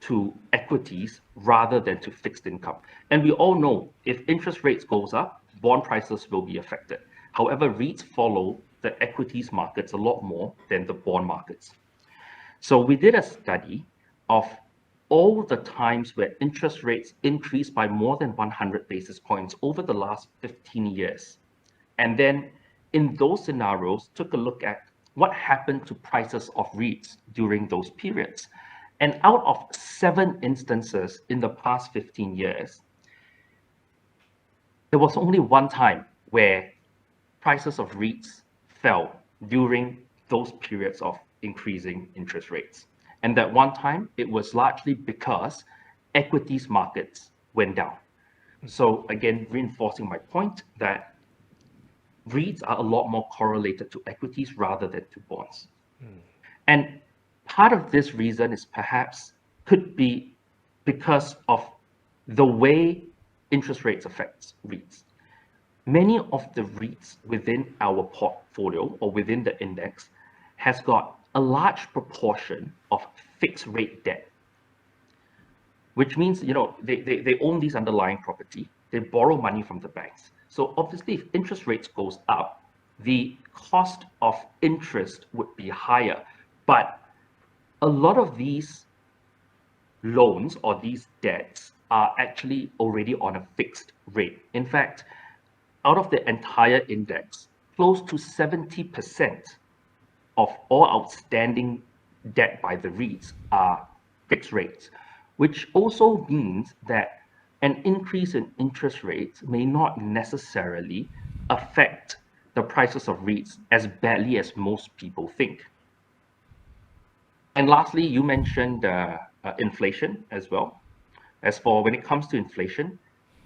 to equities rather than to fixed income. And we all know if interest rates goes up, bond prices will be affected. However, REITs follow the equities markets a lot more than the bond markets. So we did a study of all the times where interest rates increased by more than 100 basis points over the last 15 years. And then in those scenarios, took a look at what happened to prices of REITs during those periods. And out of 7 instances in the past 15 years, there was only one time where prices of REITs fell during those periods of increasing interest rates. And that one time, it was largely because equities markets went down. So again, reinforcing my point that REITs are a lot more correlated to equities rather than to bonds. And part of this reason is perhaps could be because of the way interest rates affect REITs. Many of the REITs within our portfolio or within the index has got a large proportion of fixed rate debt, which means, they own these underlying property, they borrow money from the banks. So obviously, if interest rates goes up, the cost of interest would be higher. But a lot of these loans or these debts are actually already on a fixed rate. In fact, out of the entire index, close to 70% of all outstanding debt by the REITs are fixed rates, which also means that an increase in interest rates may not necessarily affect the prices of REITs as badly as most people think. And lastly, you mentioned inflation as well. As for when it comes to inflation,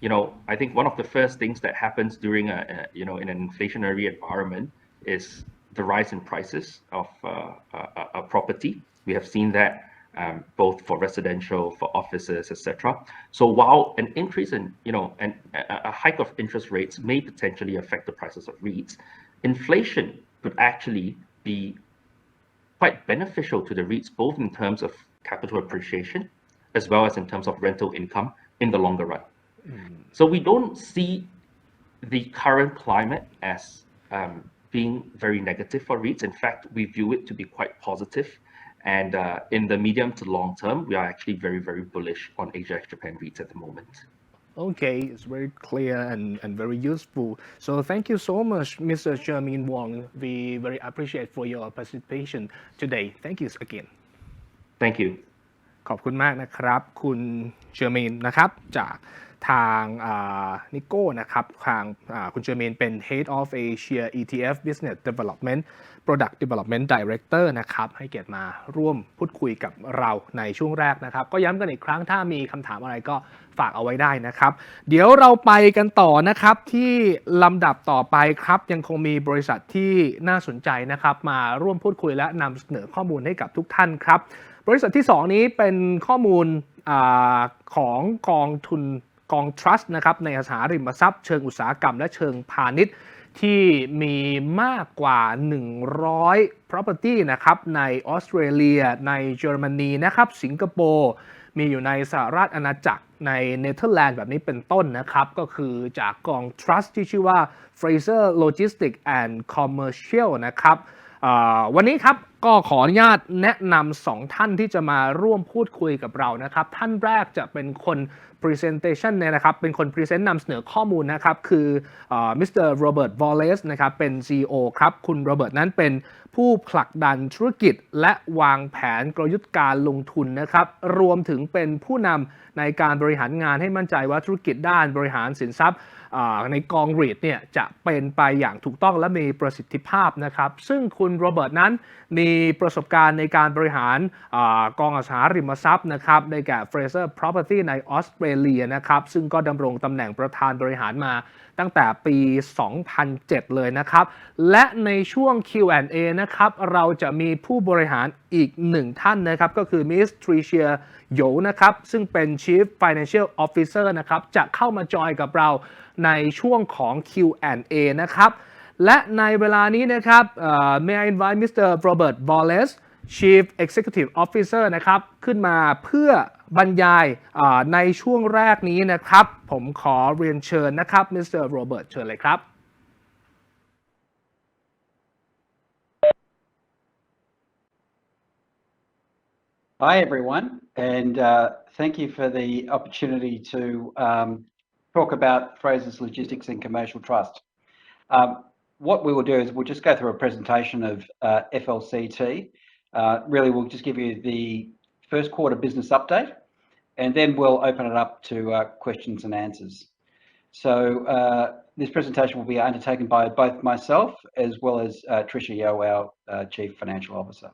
I think one of the first things that happens during in an inflationary environment is the rise in prices of a property. We have seen that both for residential, for offices, etc. So while an increase in, a hike of interest rates may potentially affect the prices of REITs, inflation could actually be quite beneficial to the REITs, both in terms of capital appreciation, as well as in terms of rental income in the longer run. So we don't see the current climate as being very negative for REITs. In fact, we view it to be quite positive. And in the medium to long term, we are actually very, very bullish on Asia ex-Japan REITs at the moment. Okay, it's very clear and very useful. So thank you so much, Mr. Jermaine Wong. We very appreciate for your participation today. Thank you again. Thank you. ขอบคุณมากนะครับคุณเชอร์เมนนะครับจากทางนิโก้นะครับทางคุณเชอร์เมนเป็น Head of Asia ETF Business Development Product Development Director นะครับให้เกียรติมาร่วมพูดคุยกับเราในช่วงแรกนะครับก็ย้ำกันอีกครั้งถ้ามีคำถามอะไรก็ฝากเอาไว้ได้นะครับเดี๋ยวเราไปกันต่อนะครับที่ลำดับต่อไปครับยังคงมีบริษัทที่น่าสนใจนะครับมาร่วมพูดคุยและนำเสนอข้อมูลให้กับทุกท่านครับบริษัทที่2นี้เป็นข้อมูลของกองทุนกอง Trust นะครับในอสังหาริมทรัพย์เชิงอุตสาหกรรมและเชิงพาณิชย์ที่มีมากกว่า100 property นะครับในออสเตรเลียในเยอรมนีนะครับสิงคโปร์มีอยู่ในสหราชอาณาจักรในเนเธอร์แลนด์แบบนี้เป็นต้นนะครับก็คือจากกอง Trust ที่ชื่อว่า Fraser Logistics and Commercial นะครับวันนี้ครับ ก็ขออนุญาตแนะนำ2ท่านที่จะมาร่วมพูดคุยกับเรานะครับท่านแรกจะเป็นคน presentation เนี่ยนะครับเป็นคน present นำเสนอข้อมูลนะครับคือมิสเตอร์โรเบิร์ต วอลเลซนะครับเป็น CEO ครับคุณโรเบิร์ตนั้นเป็นผู้ผลักดันธุรกิจและวางแผนกลยุทธ์การลงทุนนะครับรวมถึงเป็นผู้นำในการบริหารงานให้มั่นใจว่าธุรกิจด้านบริหารสินทรัพย์ในกองรีทเนี่ยจะเป็นไปอย่างถูกต้องและมีประสิทธิภาพนะครับซึ่งคุณโรเบิร์ตนั้นมีประสบการณ์ในการบริหารกองอสังหาริมทรัพย์นะครับในแก่ Fraser Property ในออสเตรเลียนะครับซึ่งก็ดำรงตำแหน่งประธานบริหารมาตั้งแต่ปี 2007 เลยนะครับและในช่วง Q&A นะครับเราจะมีผู้บริหารอีก1ท่านนะครับก็คือมิสทริเชียโยนะครับซึ่งเป็น Chief Financial Officer นะครับจะเข้ามาจอยกับเราในช่วงของ Q&A นะครับและในเวลานี้นะครับmay I invite Mr. Robert Wallace Chief Executive Officer นะครับขึ้นมาเพื่อบรรยายในช่วงแรกนี้นะครับผมขอเรียนเชิญนะครับ Mr. Robert เชิญเลยครับ Hi everyone, and thank you for the opportunity to talk about Fraser's Logistics and Commercial Trust. What we will do is we'll just go through a presentation of FLCT. Really, we'll just give you the first quarter business update, and then we'll open it up to questions and answers. So this presentation will be undertaken by both myself as well as Tricia Yeo, our Chief Financial Officer.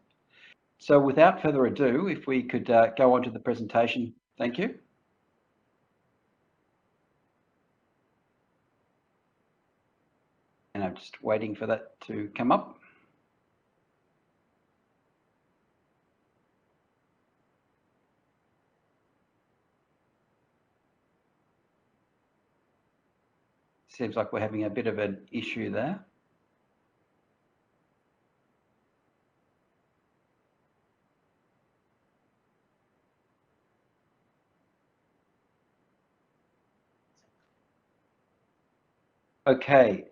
So without further ado, if we could go on to the presentation, thank you. And I'm just waiting for that to come up. Seems like we're having a bit of an issue there. Okay,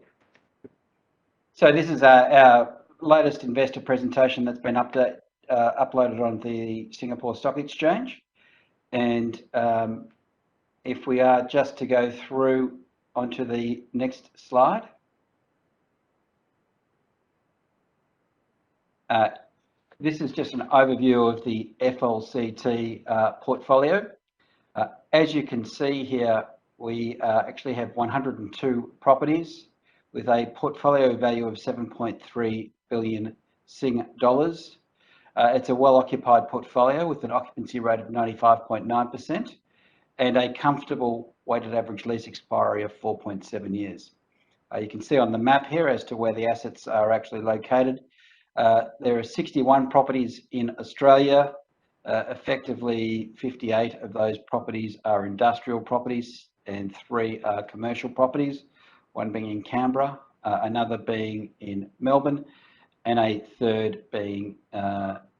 so this is our latest investor presentation that's been uploaded on the Singapore Stock Exchange. And if we are just to go through onto the next slide. This is just an overview of the FLCT portfolio. As you can see here, we actually have 102 properties with a portfolio value of 7.3 billion Sing dollars. It's a well-occupied portfolio with an occupancy rate of 95.9% and a comfortable weighted average lease expiry of 4.7 years. You can see on the map here as to where the assets are actually located. There are 61 properties in Australia. Effectively, 58 of those properties are industrial properties and 3 are commercial properties, one being in Canberra, another being in Melbourne, and a third being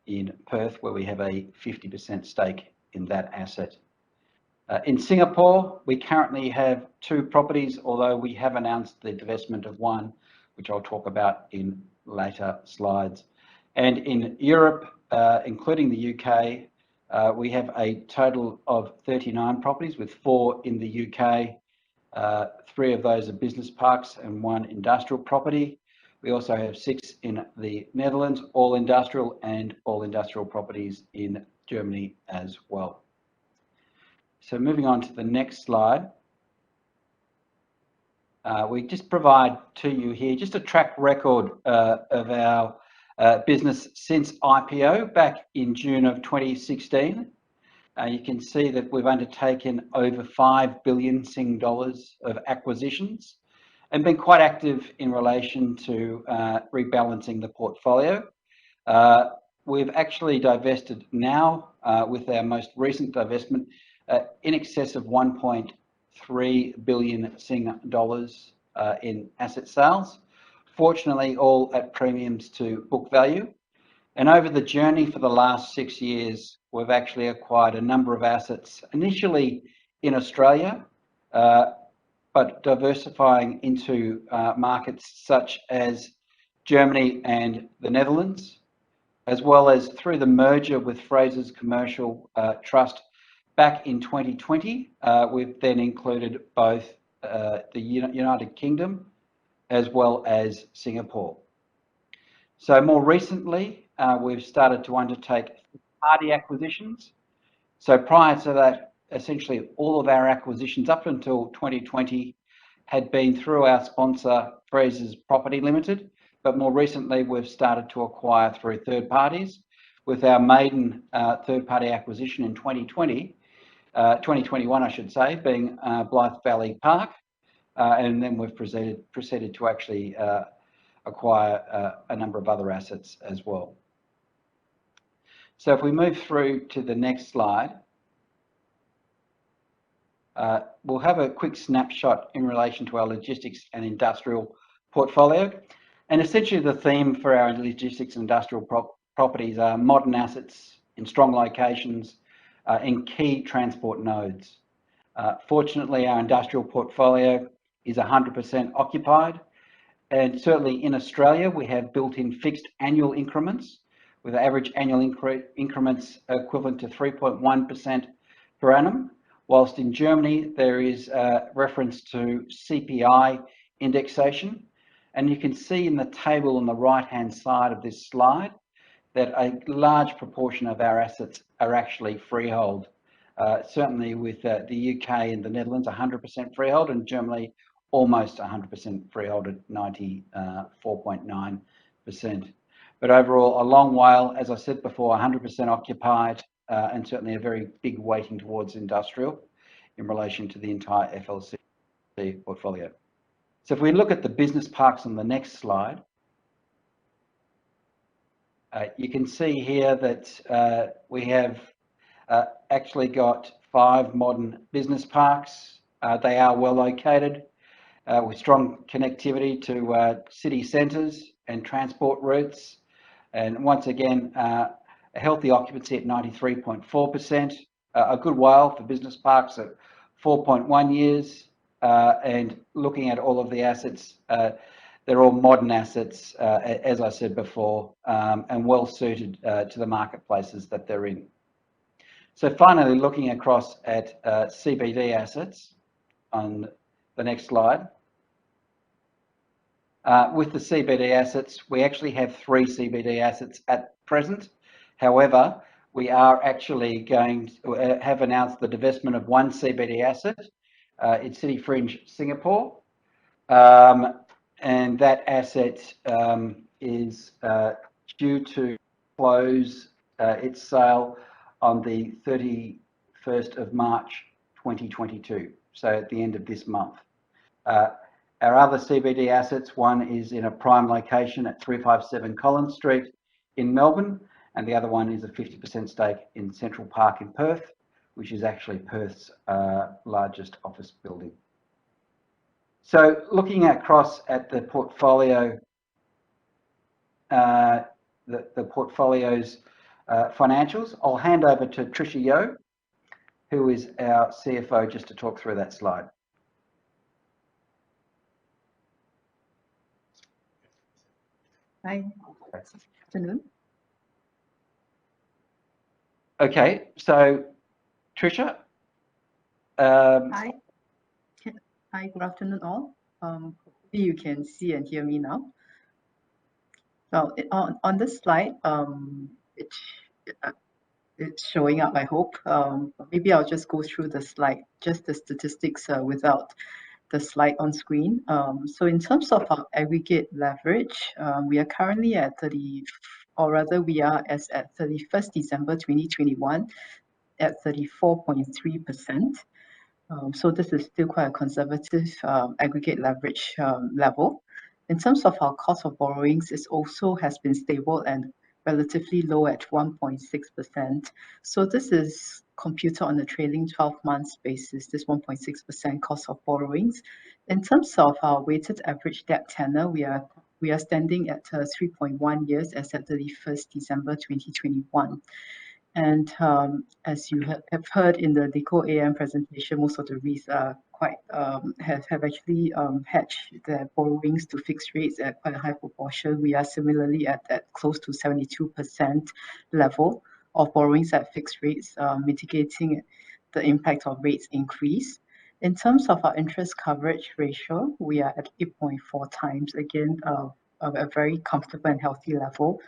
in Perth, where we have a 50% stake in that asset. In Singapore, we currently have 2 properties, although we have announced the divestment of one, which I'll talk about in later slides. And in Europe, including the UK, we have a total of 39 properties with 4 in the UK. 3 of those are business parks and 1 industrial property. We also have 6 in the Netherlands, all industrial, and all industrial properties in Germany as well. So moving on to the next slide. We just provide to you here just a track record of our business since IPO back in June of 2016. You can see that we've undertaken over 5 billion Sing dollars of acquisitions and been quite active in relation to rebalancing the portfolio. We've actually divested now with our most recent divestment in excess of 1.3 billion Sing dollars in asset sales. Fortunately, all at premiums to book value. And over the journey for the last 6 years, we've actually acquired a number of assets, initially in Australia, but diversifying into markets such as Germany and the Netherlands. as well as through the merger with Fraser's Commercial Trust back in 2020. We've then included both the United Kingdom as well as Singapore. So more recently, we've started to undertake party acquisitions. So prior to that, essentially all of our acquisitions up until 2020 had been through our sponsor, Fraser's Property Limited, but more recently we've started to acquire through third parties, with our maiden third-party acquisition in 2021, I should say, being Blythe Valley Park, and then we've proceeded to actually acquire a number of other assets as well. So if we move through to the next slide, we'll have a quick snapshot in relation to our logistics and industrial portfolio. And essentially the theme for our logistics and industrial properties are modern assets in strong locations in key transport nodes. Fortunately, our industrial portfolio is 100% occupied. And certainly in Australia, we have built-in fixed annual increments with average annual increments equivalent to 3.1% per annum. Whilst in Germany, there is reference to CPI indexation. And you can see in the table on the right-hand side of this slide that a large proportion of our assets are actually freehold. Certainly with the UK and the Netherlands, 100% freehold, and Germany almost 100% freehold at 94.9%. But overall, a long while, as I said before, 100% occupied, and certainly a very big weighting towards industrial in relation to the entire FLC portfolio. So if we look at the business parks on the next slide, you can see here that we have actually got 5 modern business parks. They are well located with strong connectivity to city centres and transport routes. And once again, a healthy occupancy at 93.4%, a good while for business parks at 4.1 years. And looking at all of the assets, they're all modern assets, as I said before, and well suited to the marketplaces that they're in. So finally, looking across at CBD assets on the next slide. With the CBD assets, we actually have 3 CBD assets at present. However, we are actually going to have announced the divestment of 1 CBD asset. It's City Fringe, Singapore. And that asset is due to close its sale on the 31st of March 2022, so at the end of this month. Our other CBD assets, one is in a prime location at 357 Collins Street in Melbourne, and the other one is a 50% stake in Central Park in Perth, which is actually Perth's largest office building. So looking across at the portfolio, the portfolio's financials, I'll hand over to Tricia Yeo, who is our CFO, just to talk through that slide. Hi, good afternoon. Okay, so Tricia. Hi. Hi, good afternoon all. Hopefully you can see and hear me now. So on this slide, it's showing up, I hope. Maybe I'll just go through the slide, just the statistics without the slide on screen. So in terms of our aggregate leverage, we are currently at we are as at 31st December 2021 at 34.3%. So this is still quite a conservative aggregate leverage level. In terms of our cost of borrowings, it also has been stable and relatively low at 1.6%. So this is computed on a trailing 12 months basis, this 1.6% cost of borrowings. In terms of our weighted average debt tenor, we are standing at 3.1 years as at 31st December 2021. And as you have heard in the Nico AM presentation, most of the REITs are quite have actually hedged their borrowings to fixed rates at quite a high proportion. We are similarly at that close to 72% level of borrowings at fixed rates, mitigating the impact of rates increase. In terms of our interest coverage ratio, we are at 8.4 times, again, a very comfortable and healthy level.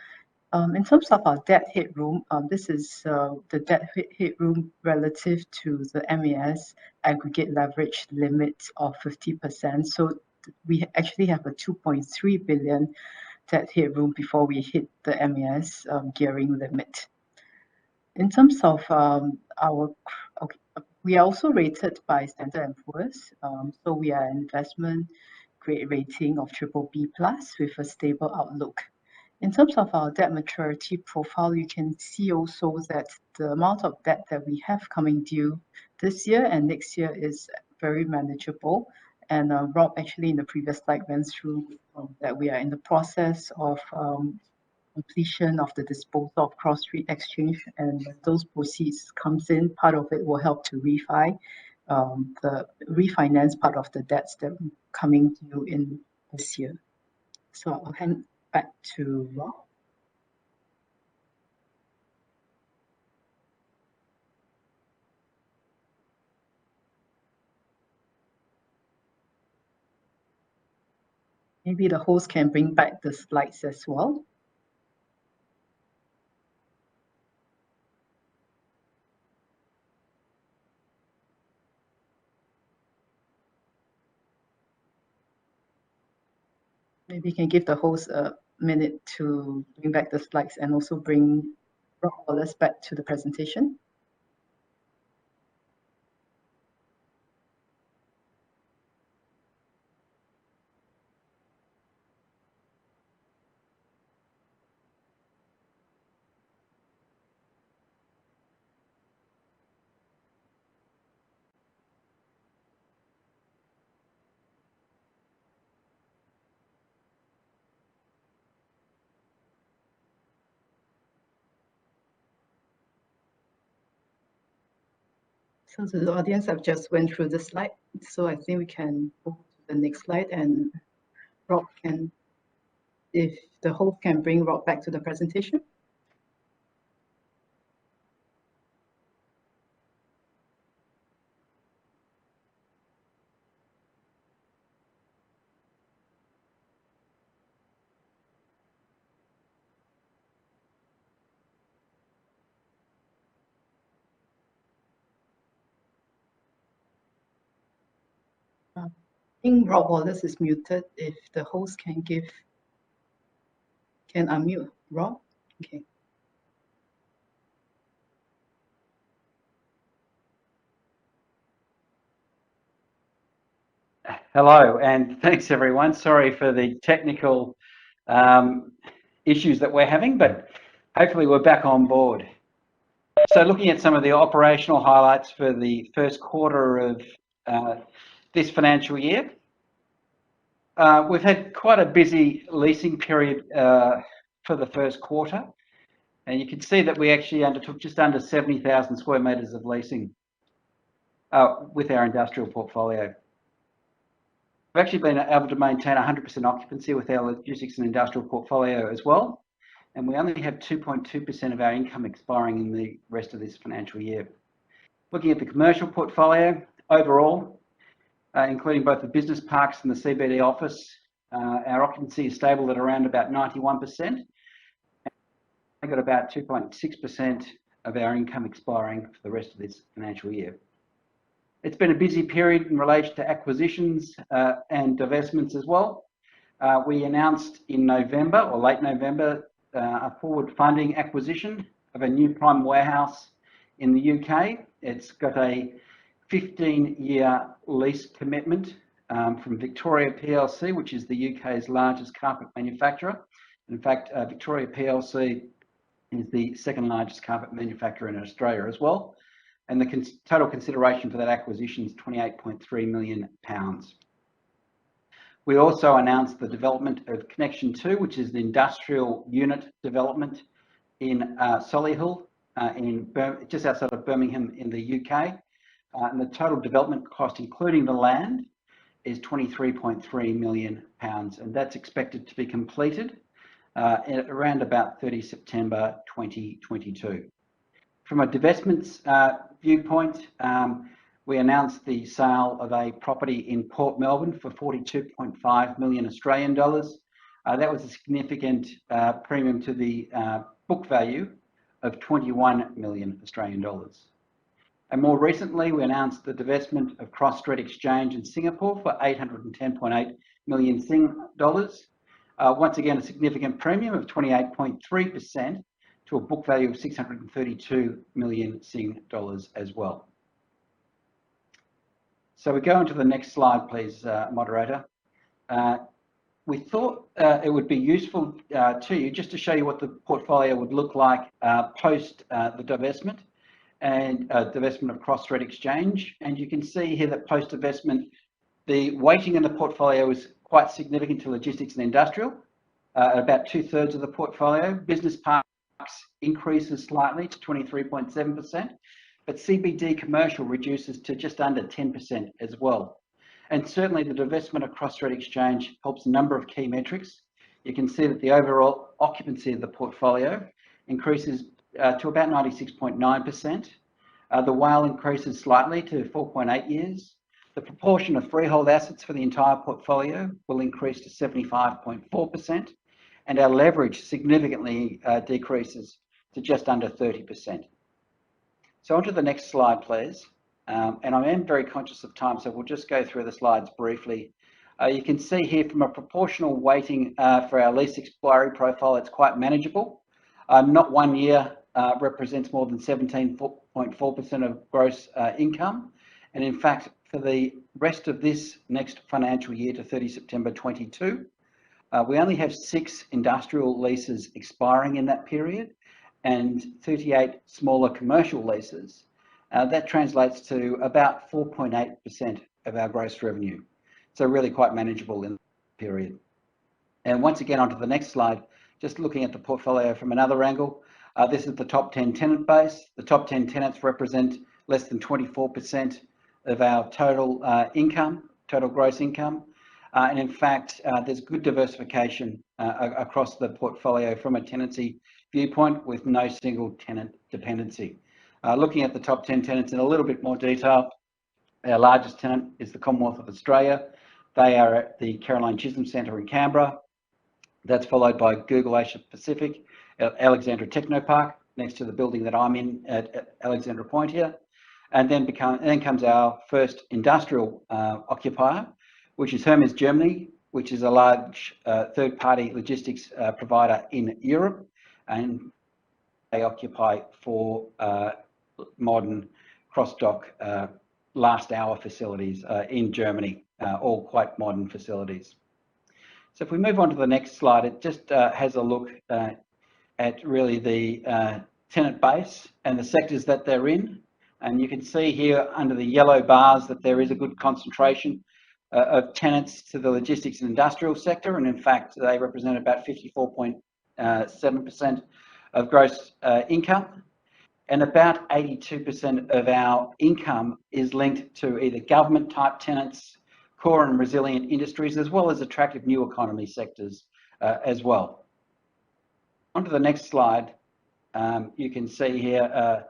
In terms of our debt headroom, this is the debt headroom relative to the MAS aggregate leverage limit of 50%. So we actually have a 2.3 billion debt headroom before we hit the MAS gearing limit. In terms of we are also rated by Standard & Poor's. So we are an investment grade rating of BBB+ with a stable outlook. In terms of our debt maturity profile, you can see also that the amount of debt that we have coming due this year and next year is very manageable. And Rob actually in the previous slide went through that we are in the process of completion of the disposal of cross-street exchange, and when those proceeds comes in, part of it will help to refinance part of the debts that are coming due in this year. So I'll hand back to Rob. Maybe the host can bring back the slides as well. Maybe you can give the host a minute to bring back the slides and also bring Rob Wallace back to the presentation. So the audience have just went through the slide, so I think we can go to the next slide, and Rob can, if the host can bring Rob back to the presentation. I think Rob Wallace is muted. If the host can unmute Rob. Okay. Hello, and thanks everyone. Sorry for the technical issues that we're having, but hopefully we're back on board. So looking at some of the operational highlights for the first quarter of this financial year, we've had quite a busy leasing period for the first quarter, and you can see that we actually undertook just under 70,000 square metres of leasing with our industrial portfolio. We've actually been able to maintain 100% occupancy with our logistics and industrial portfolio as well, and we only have 2.2% of our income expiring in the rest of this financial year. Looking at the commercial portfolio overall, including both the business parks and the CBD office, our occupancy is stable at around about 91%. We've got about 2.6% of our income expiring for the rest of this financial year. It's been a busy period in relation to acquisitions and divestments as well. We announced in November or late November a forward funding acquisition of a new prime warehouse in the UK. It's got a 15-year lease commitment from Victoria PLC, which is the UK's largest carpet manufacturer. In fact, Victoria PLC is the second largest carpet manufacturer in Australia as well. And the total consideration for that acquisition is £28.3 million. We also announced the development of Connection 2, which is the industrial unit development in Solihull, just outside of Birmingham in the UK, and the total development cost, including the land, is £23.3 million, and that's expected to be completed at around about 30 September 2022. From a divestments viewpoint, we announced the sale of a property in Port Melbourne for 42.5 million Australian dollars. That was a significant premium to the book value of 21 million Australian dollars. And more recently, we announced the divestment of Cross Street Exchange in Singapore for 810.8 million Sing dollars. Once again, a significant premium of 28.3% to a book value of 632 million Sing dollars as well. So we go on to the next slide, please, moderator. We thought it would be useful to you just to show you what the portfolio would look like post the divestment and divestment of Cross Street Exchange. And you can see here that post divestment, the weighting in the portfolio is quite significant to logistics and industrial, about 2/3 of the portfolio. Business parks increases slightly to 23.7%, but CBD commercial reduces to just under 10% as well. And certainly the divestment of Cross Street Exchange helps a number of key metrics. You can see that the overall occupancy of the portfolio increases to about 96.9%. The WALE increases slightly to 4.8 years. The proportion of freehold assets for the entire portfolio will increase to 75.4%, and our leverage significantly decreases to just under 30%. So on to the next slide, please. And I am very conscious of time, so we'll just go through the slides briefly. You can see here from a proportional weighting for our lease expiry profile, it's quite manageable. Not 1 year represents more than 17.4% of gross income. And in fact, for the rest of this next financial year to 30 September 22, we only have 6 industrial leases expiring in that period and 38 smaller commercial leases. That translates to about 4.8% of our gross revenue. So really quite manageable in the period. And once again, onto the next slide, just looking at the portfolio from another angle. This is the top 10 tenant base. The top 10 tenants represent less than 24% of our total income, total gross income. And in fact, there's good diversification across the portfolio from a tenancy viewpoint with no single tenant dependency. Looking at the top 10 tenants in a little bit more detail, our largest tenant is the Commonwealth of Australia. They are at the Caroline Chisholm Centre in Canberra. That's followed by Google Asia Pacific at Alexandra Technopark, next to the building that I'm in at Alexandra Point here. And then comes our first industrial occupier, which is Hermes Germany, which is a large third-party logistics provider in Europe. And they occupy 4 modern cross-dock last hour facilities in Germany, all quite modern facilities. So if we move on to the next slide, it just has a look at really the tenant base and the sectors that they're in. And you can see here under the yellow bars that there is a good concentration of tenants to the logistics and industrial sector. And in fact, they represent about 54.7% of gross income. And about 82% of our income is linked to either government type tenants, core and resilient industries, as well as attractive new economy sectors as well. On to the next slide, you can see here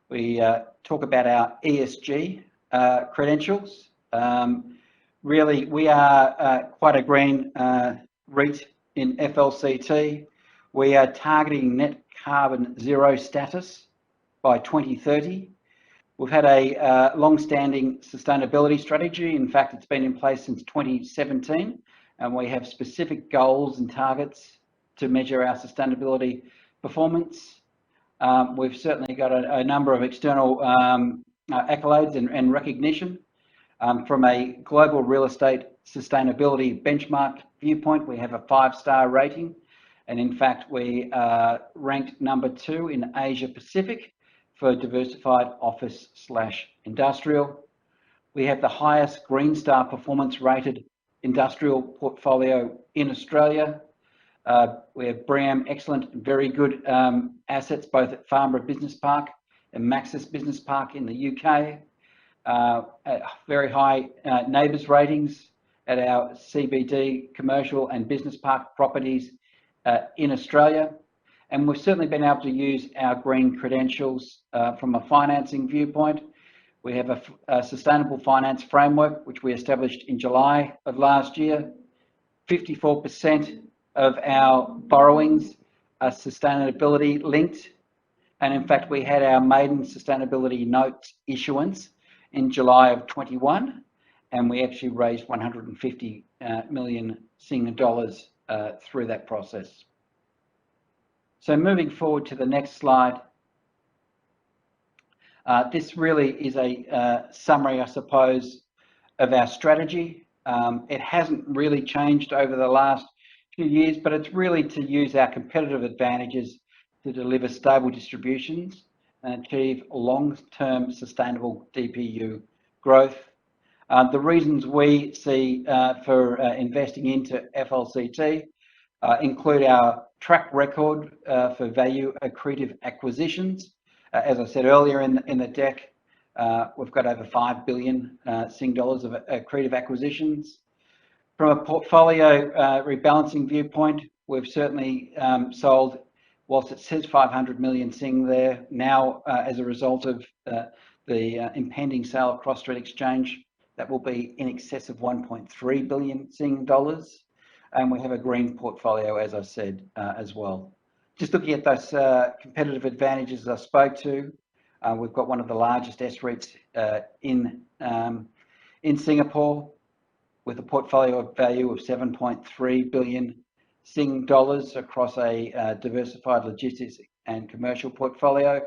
we talk about our ESG credentials. Really, we are quite a green REIT in FLCT. We are targeting net carbon zero status by 2030. We've had a long-standing sustainability strategy. In fact, it's been in place since 2017, and we have specific goals and targets to measure our sustainability performance. We've certainly got a number of external accolades and recognition. From a global real estate sustainability benchmark viewpoint, we have a 5-star rating. And in fact, we are ranked number 2 in Asia Pacific for diversified office/industrial. We have the highest Green Star performance rated industrial portfolio in Australia. We have BREEAM excellent, very good assets both at Farnborough Business Park and Maxis Business Park in the UK. very high neighbours ratings at our CBD commercial and business park properties in Australia. And we've certainly been able to use our green credentials from a financing viewpoint. We have a sustainable finance framework, which we established in July of last year. 54% of our borrowings are sustainability linked. And in fact, we had our maiden sustainability note issuance in July of 21, and we actually raised 150 million Sing dollars through that process. So moving forward to the next slide. This really is a summary, I suppose, of our strategy. It hasn't really changed over the last few years, but it's really to use our competitive advantages to deliver stable distributions and achieve long-term sustainable DPU growth. The reasons we see for investing into FLCT include our track record for value accretive acquisitions. As I said earlier in the deck, we've got over 5 billion Sing dollars of accretive acquisitions. From a portfolio rebalancing viewpoint, we've certainly sold, whilst it says 500 million Sing there, now as a result of the impending sale of Cross Street Exchange, that will be in excess of 1.3 billion Sing dollars. And we have a green portfolio, as I said, as well. Just looking at those competitive advantages I spoke to, we've got one of the largest S-REITs in Singapore, with a portfolio value of 7.3 billion Sing dollars across a diversified logistics and commercial portfolio.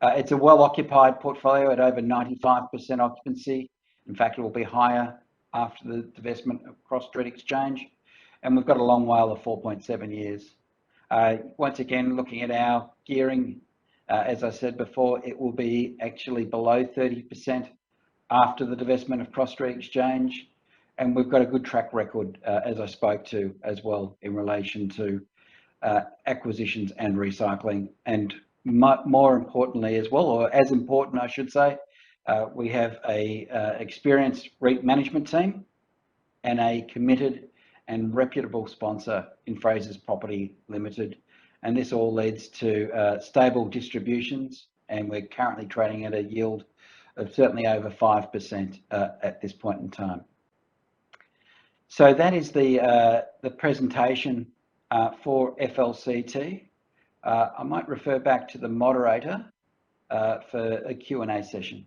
It's a well-occupied portfolio at over 95% occupancy. In fact, it will be higher after the divestment of Cross Street Exchange. And we've got a long WALE of 4.7 years. Once again, looking at our gearing, as I said before, it will be actually below 30% after the divestment of Cross Street Exchange. And we've got a good track record, as I spoke to as well, in relation to acquisitions and recycling. And more importantly as well, or as important, I should say, we have a experienced REIT management team and a committed and reputable sponsor in Fraser's Property Limited. And this all leads to stable distributions, and we're currently trading at a yield of certainly over 5% at this point in time. So that is the presentation for FLCT. I might refer back to the moderator for a Q&A session.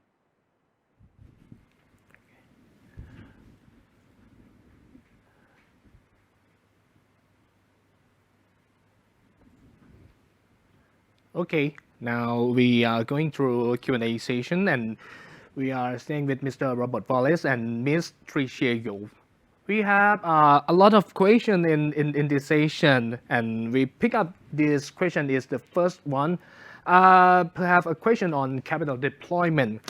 Okay, now we are going through a Q&A session, and we are staying with Mr. Robert Wallace and Ms. Tricia Yo. We have a lot of questions in this session, and we pick up this question is the first one. Perhaps a question on capital deployment.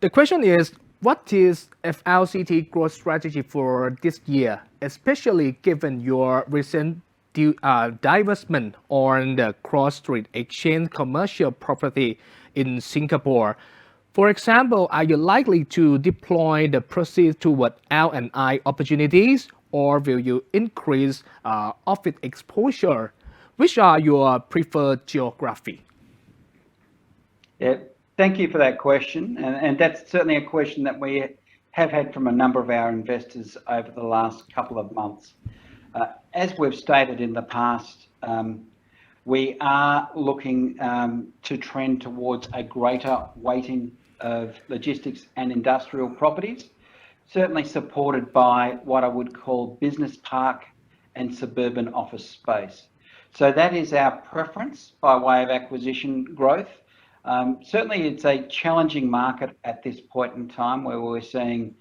The question is, what is FLCT growth strategy for this year, especially given your recent divestment on the Cross Street Exchange commercial property in Singapore? For example, are you likely to deploy the proceeds toward L&I opportunities, or will you increase office exposure? Which are your preferred geography? Yeah, thank you for that question. And that's certainly a question that we have had from a number of our investors over the last couple of months. As we've stated in the past, we are looking to trend towards a greater weighting of logistics and industrial properties, certainly supported by what I would call business park and suburban office space. So that is our preference by way of acquisition growth. Certainly it's a challenging market at this point in time, where we're seeing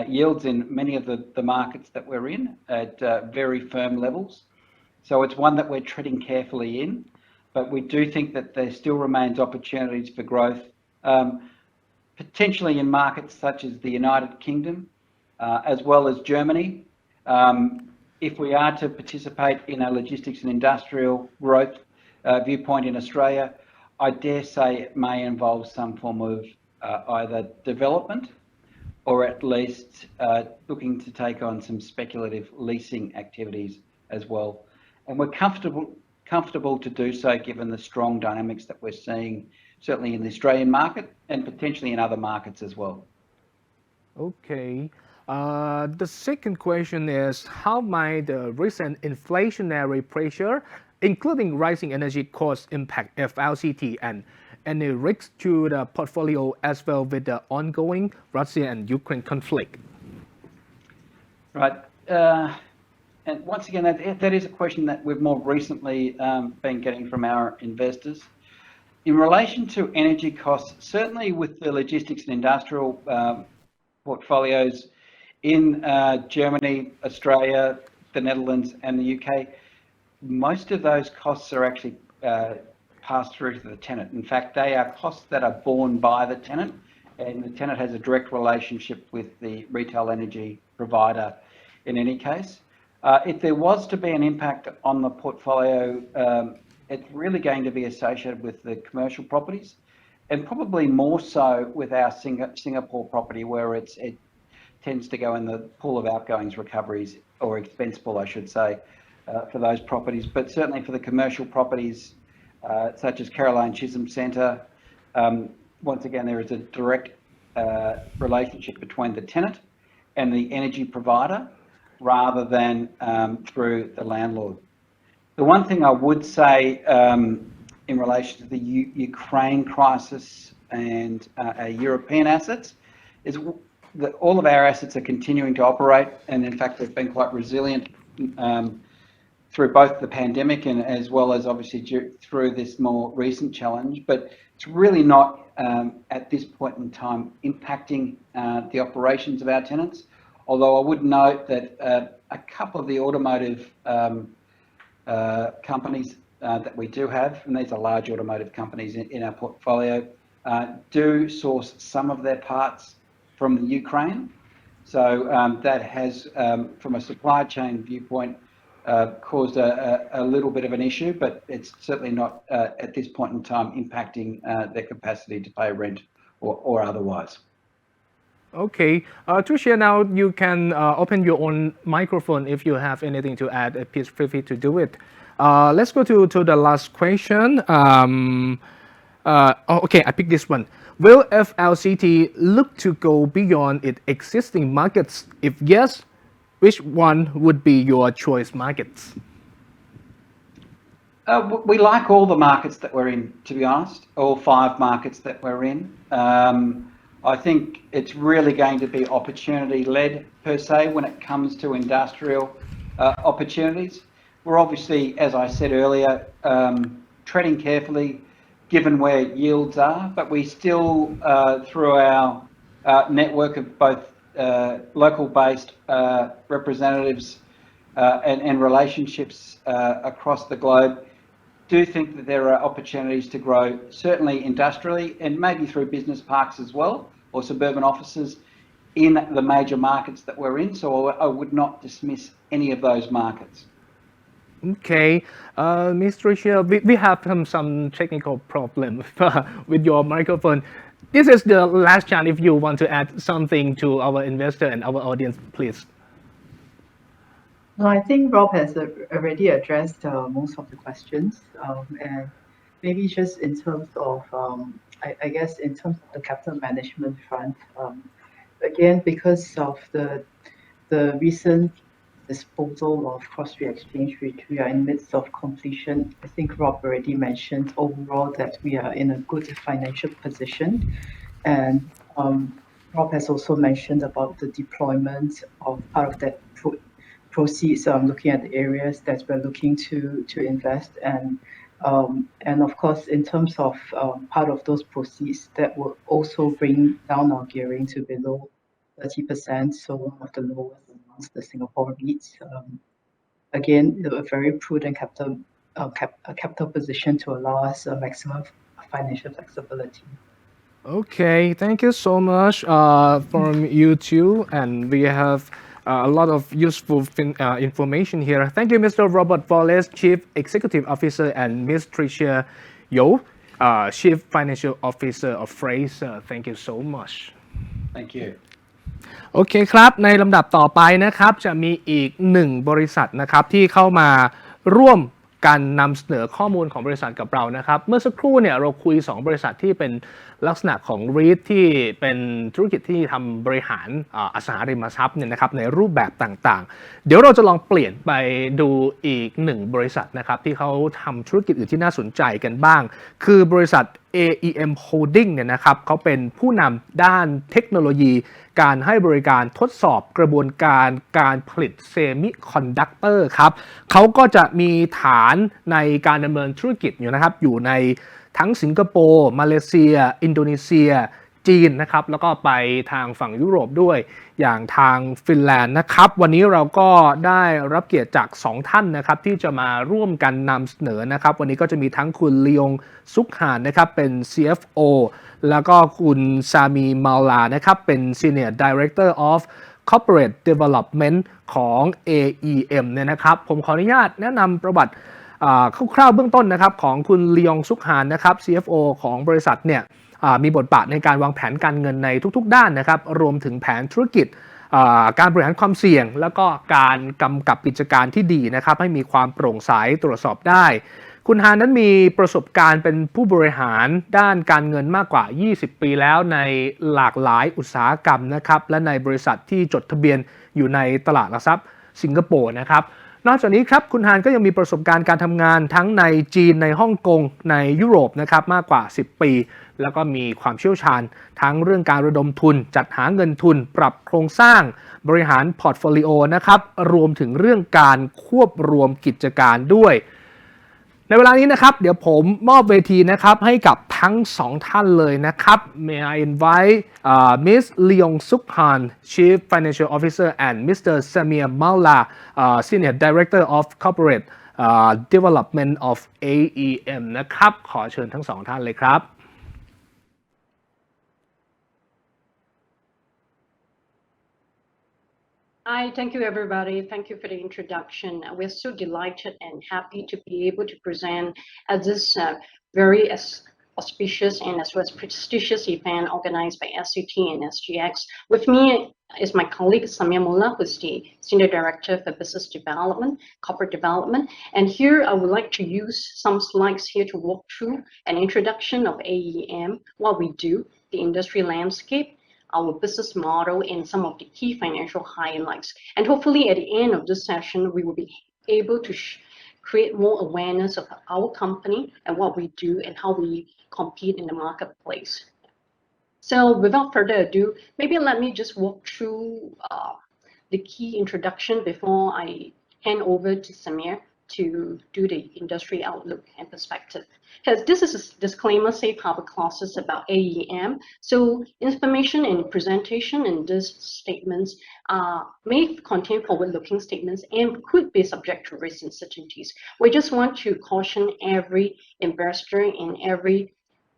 yields in many of the markets that we're in at very firm levels. So it's one that we're treading carefully in, but we do think that there still remains opportunities for growth, potentially in markets such as the United Kingdom, as well as Germany. If we are to participate in a logistics and industrial growth viewpoint in Australia, I dare say it may involve some form of either development or at least looking to take on some speculative leasing activities as well. And we're comfortable to do so given the strong dynamics that we're seeing, certainly in the Australian market and potentially in other markets as well. Okay. The second question is, how might the recent inflationary pressure, including rising energy costs, impact FLCT and any risks to the portfolio as well with the ongoing Russia and Ukraine conflict? Right. And once again, that is a question that we've more recently been getting from our investors. In relation to energy costs, certainly with the logistics and industrial portfolios in Germany, Australia, the Netherlands and the UK, most of those costs are actually passed through to the tenant. In fact, they are costs that are borne by the tenant, and the tenant has a direct relationship with the retail energy provider in any case. If there was to be an impact on the portfolio, it's really going to be associated with the commercial properties, and probably more so with our Singapore property, where it tends to go in the pool of outgoings recoveries, or expense pool, I should say, for those properties. But certainly for the commercial properties, such as Caroline Chisholm Centre, once again, there is a direct relationship between the tenant and the energy provider, rather than through the landlord. The one thing I would say in relation to the Ukraine crisis and our European assets is that all of our assets are continuing to operate, and in fact they've been quite resilient through both the pandemic and as well as obviously through this more recent challenge. But it's really not at this point in time impacting the operations of our tenants. Although I would note that a couple of the automotive companies that we do have, and these are large automotive companies in our portfolio, do source some of their parts from the Ukraine. So that has, from a supply chain viewpoint, caused a little bit of an issue, but it's certainly not at this point in time impacting their capacity to pay rent or otherwise. Okay, Tricia, now you can open your own microphone if you have anything to add. Please feel free to do it. Let's go to the last question. Okay, I picked this one. Will FLCT look to go beyond its existing markets? If yes, which one would be your choice markets? We like all the markets that we're in, to be honest, all 5 markets that we're in. I think it's really going to be opportunity-led per se when it comes to industrial opportunities. We're obviously, as I said earlier, treading carefully given where yields are, but we still, through our network of both local-based representatives and relationships across the globe, do think that there are opportunities to grow, certainly industrially and maybe through business parks as well, or suburban offices in the major markets that we're in. So I would not dismiss any of those markets. Okay, Ms. Tricia, we have some technical problem with your microphone. This is the last chance if you want to add something to our investor and our audience, please. No, I think Rob has already addressed most of the questions, and maybe just in terms of, I guess in terms of the capital management front, again, because of the recent disposal of cross-strait exchange, which we are in the midst of completion, I think Rob already mentioned overall that we are in a good financial position, and Rob has also mentioned about the deployment of part of that proceeds, looking at the areas that we're looking to invest, and of course in terms of part of those proceeds that will also bring down our gearing to below 30%, so one of the lowest amongst the Singapore REITs. Again, a very prudent capital position to allow us a maximum financial flexibility. Okay, thank you so much from you two, and we have a lot of useful information here. Thank you, Mr. Robert Wallace, Chief Executive Officer, and Ms. Tricia Yo, Chief Financial Officer of Flct. Thank you so much. Thank you. โอเคครับในลำดับต่อไปนะครับจะมีอีก1บริษัทนะครับที่เข้ามาร่วมการนำเสนอข้อมูลของบริษัทกับเรานะครับเมื่อสักครู่เนี่ยเราคุย2บริษัทที่เป็นลักษณะของ REIT ที่เป็นธุรกิจที่ทำบริหารอสังหาริมทรัพย์เนี่ยนะครับในรูปแบบต่างๆเดี๋ยวเราจะลองเปลี่ยนไปดูอีก1บริษัทนะครับที่เขาทำธุรกิจอื่นที่น่าสนใจกันบ้างคือบริษัท AEM Holding เนี่ยนะครับเขาเป็นผู้นำด้านเทคโนโลยีการให้บริการทดสอบกระบวนการผลิตเซมิคอนดักเตอร์ครับเขาก็จะมีฐานในการดำเนินธุรกิจอยู่นะครับอยู่ในทั้งสิงคโปร์มาเลเซียอินโดนีเซียจีนนะครับแล้วก็ไปทางฝั่งยุโรปด้วยอย่างทางฟินแลนด์นะครับวันนี้เราก็ได้รับเกียรติจาก2ท่านนะครับที่จะมาร่วมกันนำเสนอนะครับวันนี้ก็จะมีทั้งคุณลียงซุกฮานนะครับเป็น CFO แล้วก็คุณซามีมาลานะครับเป็น Senior Director of Corporate Development ของ AEM เนี่ยนะครับผมขออนุญาตแนะนำประวัติคร่าวๆเบื้องต้นนะครับของคุณลียงซุกฮานนะครับ CFO ของบริษัทเนี่ยมีบทบาทในการวางแผนการเงินในทุกๆด้านนะครับรวมถึงแผนธุรกิจการบริหารความเสี่ยงแล้วก็การกำกับกิจการที่ดีนะครับให้มีความโปร่งใสตรวจสอบได้คุณฮานนั้นมีประสบการณ์เป็นผู้บริหารด้านการเงินมากกว่า20ปีแล้วในหลากหลายอุตสาหกรรมนะครับและในบริษัทที่จดทะเบียนอยู่ในตลาดหลักทรัพย์สิงคโปร์นะครับนอกจากนี้ครับคุณฮานก็ยังมีประสบการณ์การทำงานทั้งในจีนในฮ่องกงในยุโรปนะครับมากกว่า10ปีแล้วก็มีความเชี่ยวชาญทั้งเรื่องการระดมทุนจัดหาเงินทุนปรับโครงสร้างบริหารพอร์ตโฟลิโอนะครับรวมถึงเรื่องการควบรวมกิจการด้วยในเวลานี้นะครับเดี๋ยวผมมอบเวทีนะครับให้กับทั้ง2ท่านเลยนะครับ May I invite Miss Leong Suk Han Chief Financial Officer and Mr. Samir Maula Senior Director of Corporate Development of AEM นะครับขอเชิญทั้ง2ท่านเลยครับ Hi, thank you everybody. Thank you for the introduction. We're so delighted and happy to be able to present at this very auspicious and as well as prestigious event organized by SCT and SGX. With me is my colleague Samir Mullah, who's the Senior Director for Business Development, Corporate Development. And here I would like to use some slides here to walk through an introduction of AEM, what we do, the industry landscape, our business model, and some of the key financial highlights. And hopefully at the end of this session, we will be able to create more awareness of our company and what we do and how we compete in the marketplace. So without further ado, maybe let me just walk through the key introduction before I hand over to Samir to do the industry outlook and perspective. Because this is a disclaimer, safe harbor clauses about AEM. So information and presentation in these statements may contain forward-looking statements and could be subject to risks and uncertainties. We just want to caution every investor and every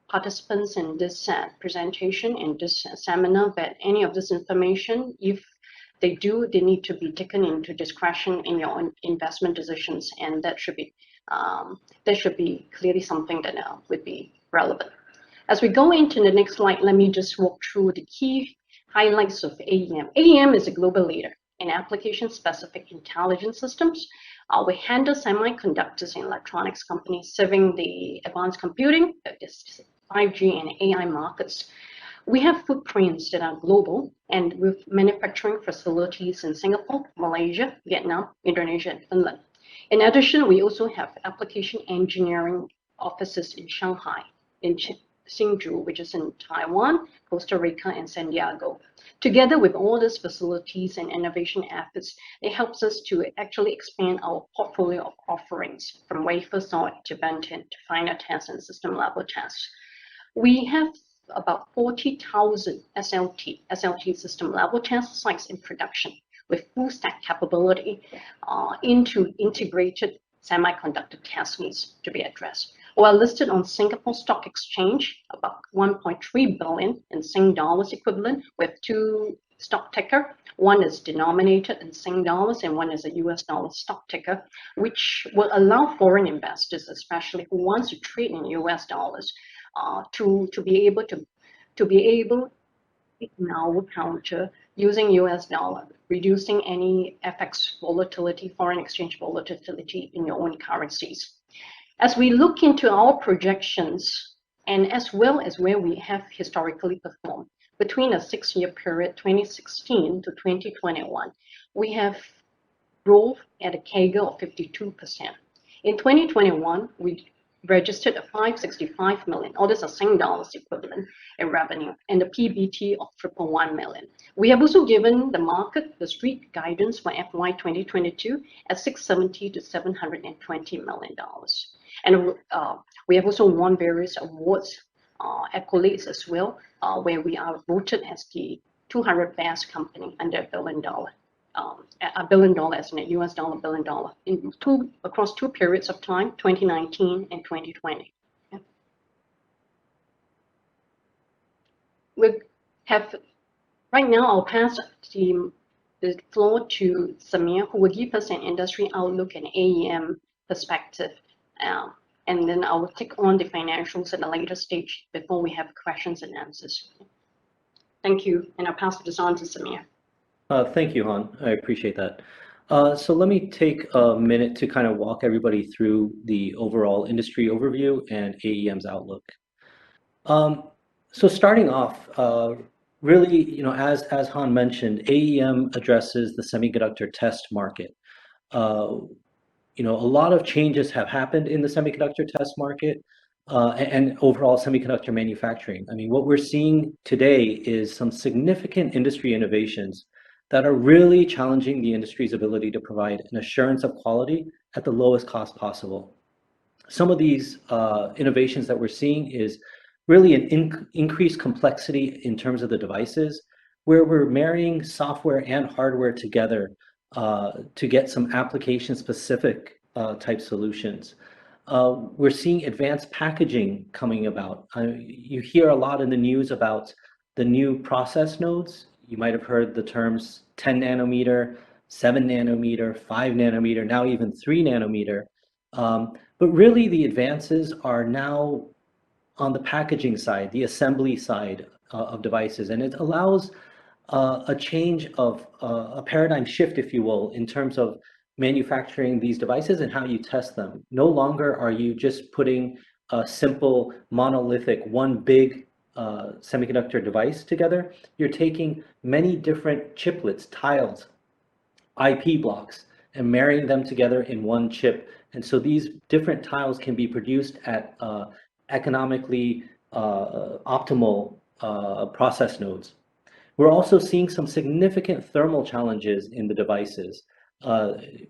participants in this presentation and this seminar that any of this information, if they need to be taken into discretion in your own investment decisions, and that should be clearly something that would be relevant. As we go into the next slide, let me just walk through the key highlights of AEM. AEM is a global leader in application-specific intelligence systems. We handle semiconductors and electronics companies serving the advanced computing, 5G and AI markets. We have footprints that are global and with manufacturing facilities in Singapore, Malaysia, Vietnam, Indonesia, and Finland. In addition, we also have application engineering offices in Shanghai, in Hsinchu, which is in Taiwan, Costa Rica, and San Diego. Together with all these facilities and innovation efforts, it helps us to actually expand our portfolio of offerings from wafer sort to back-end to final tests and system level tests. We have about 40,000 SLT system level test sites in production with full stack capability into integrated semiconductor test needs to be addressed. We're listed on Singapore Stock Exchange, about 1.3 billion in Sing dollars equivalent with 2 stock ticker. One is denominated in Sing dollars and one is a US dollar stock ticker, which will allow foreign investors, especially who wants to trade in US dollars, to be able in our counter using US dollar, reducing any FX volatility, foreign exchange volatility in your own currencies. As we look into our projections, and as well as where we have historically performed, between a 6-year period, 2016 to 2021, we have growth at a CAGR of 52%. In 2021, we registered a 565 million, or this is Sing dollars equivalent in revenue, and a PBT of 111 million. We have also given the market, the street guidance for FY 2022 at 670 to 720 million dollars. And we have also won various awards, accolades as well, where we are voted as the 200 best company under $1 billion. $1 billion as in a US dollar $1 billion across 2 periods of time, 2019 and 2020. Yeah. We have right now. I'll pass the floor to Samir, who will give us an industry outlook and AEM perspective, and then I will take on the financials at a later stage before we have questions and answers. Thank you, and I'll pass this on to Samir. Thank you, Han. I appreciate that. So let me take a minute to kind of walk everybody through the overall industry overview and AEM's outlook. So starting off, really, as Han mentioned, AEM addresses the semiconductor test market. A lot of changes have happened in the semiconductor test market and overall semiconductor manufacturing. I mean, what we're seeing today is some significant industry innovations that are really challenging the industry's ability to provide an assurance of quality at the lowest cost possible. Some of these innovations that we're seeing is really an increased complexity in terms of the devices, where we're marrying software and hardware together to get some application-specific type solutions. We're seeing advanced packaging coming about. You hear a lot in the news about the new process nodes. You might have heard the terms 10 nanometer, 7 nanometer, 5 nanometer, now even 3 nanometer. But really the advances are now on the packaging side, the assembly side of devices. And it allows a change of a paradigm shift, if you will, in terms of manufacturing these devices and how you test them. No longer are you just putting a simple monolithic, one big semiconductor device together. You're taking many different chiplets, tiles, IP blocks, and marrying them together in one chip. And so these different tiles can be produced at economically optimal process nodes. We're also seeing some significant thermal challenges in the devices,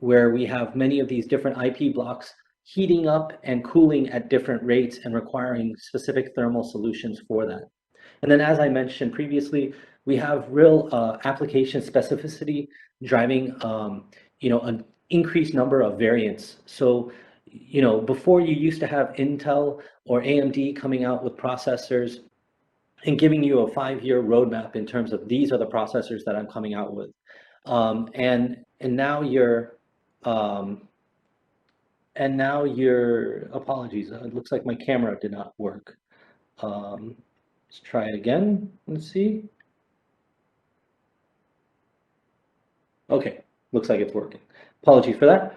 where we have many of these different IP blocks heating up and cooling at different rates and requiring specific thermal solutions for that. And then, as I mentioned previously, we have real application specificity driving an increased number of variants. So, before you used to have Intel or AMD coming out with processors and giving you a 5-year roadmap in terms of these are the processors that I'm coming out with, and now you're apologies. It looks like my camera did not work. Let's try it again. Let's see. Okay, looks like it's working. Apologies for that.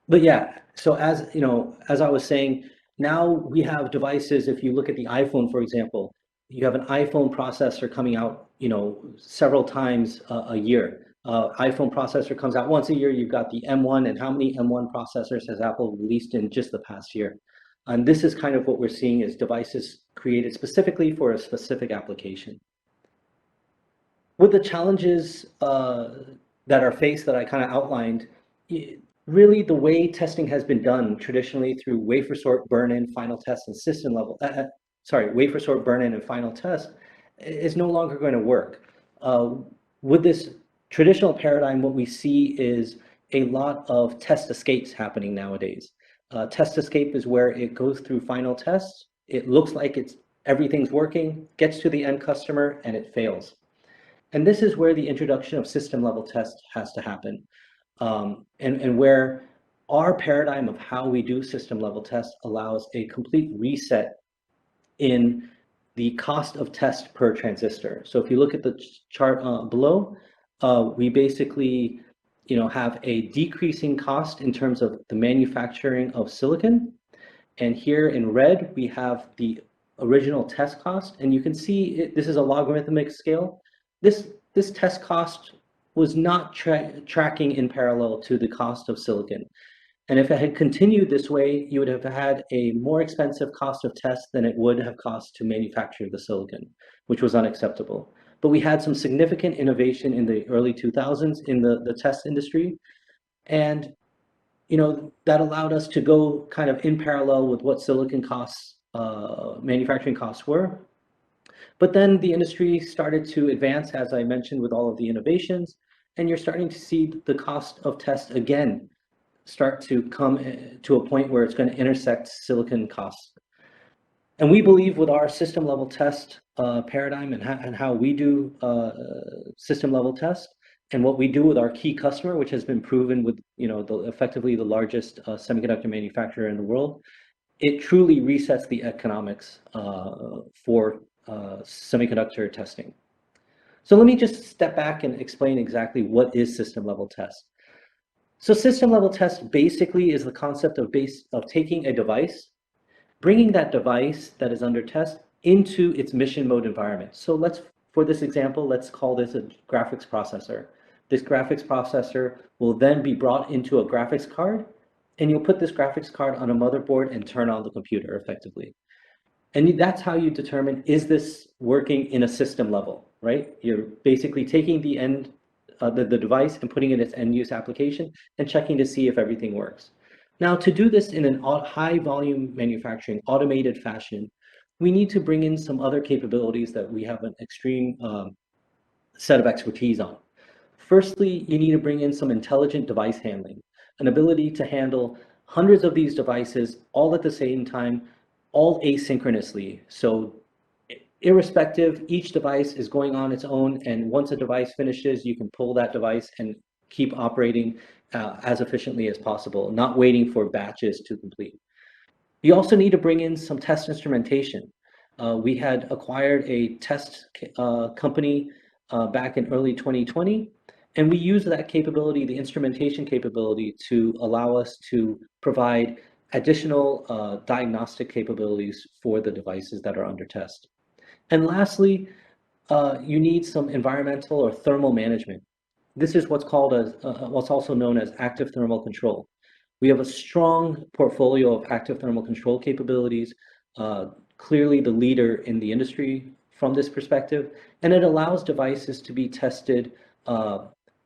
But yeah, so as I was saying, now we have devices. If you look at the iPhone, for example, you have an iPhone processor coming out, several times a year. iPhone processor comes out once a year. You've got the M1, and how many M1 processors has Apple released in just the past year? And this is kind of what we're seeing is devices created specifically for a specific application. With the challenges that are faced that I kind of outlined, really the way testing has been done traditionally through wafer sort, burn-in, final test, and system level, wafer sort, burn-in, and final test is no longer going to work. With this traditional paradigm, what we see is a lot of test escapes happening nowadays. Test escape is where it goes through final tests. It looks like everything's working, gets to the end customer, and it fails. And this is where the introduction of system level test has to happen. And where our paradigm of how we do system level tests allows a complete reset in the cost of test per transistor. So if you look at the chart below, we basically, have a decreasing cost in terms of the manufacturing of silicon. And here in red, we have the original test cost. And you can see this is a logarithmic scale. This test cost was not tracking in parallel to the cost of silicon. And if it had continued this way, you would have had a more expensive cost of test than it would have cost to manufacture the silicon, which was unacceptable. But we had some significant innovation in the early 2000s in the test industry. And, that allowed us to go kind of in parallel with what silicon costs, manufacturing costs were. But then the industry started to advance, as I mentioned, with all of the innovations, and you're starting to see the cost of test again start to come to a point where it's going to intersect silicon costs. And we believe with our system level test paradigm and how we do system level test and what we do with our key customer, which has been proven with effectively the largest semiconductor manufacturer in the world, it truly resets the economics for semiconductor testing. So let me just step back and explain exactly what is system level test. So system level test basically is the concept of taking a device, bringing that device that is under test into its mission mode environment. So for this example, let's call this a graphics processor. This graphics processor will then be brought into a graphics card, and you'll put this graphics card on a motherboard and turn on the computer effectively. And that's how you determine, is this working in a system level, right? You're basically taking the device and putting it in its end use application and checking to see if everything works. Now, to do this in a high volume manufacturing automated fashion, we need to bring in some other capabilities that we have an extreme set of expertise on. Firstly, you need to bring in some intelligent device handling, an ability to handle hundreds of these devices all at the same time, all asynchronously. So irrespective, each device is going on its own, and once a device finishes, you can pull that device and keep operating as efficiently as possible, not waiting for batches to complete. You also need to bring in some test instrumentation. We had acquired a test company back in early 2020, and we use that capability, the instrumentation capability, to allow us to provide additional diagnostic capabilities for the devices that are under test. And lastly, you need some environmental or thermal management. This is what's also known as active thermal control. We have a strong portfolio of active thermal control capabilities, clearly the leader in the industry from this perspective, and it allows devices to be tested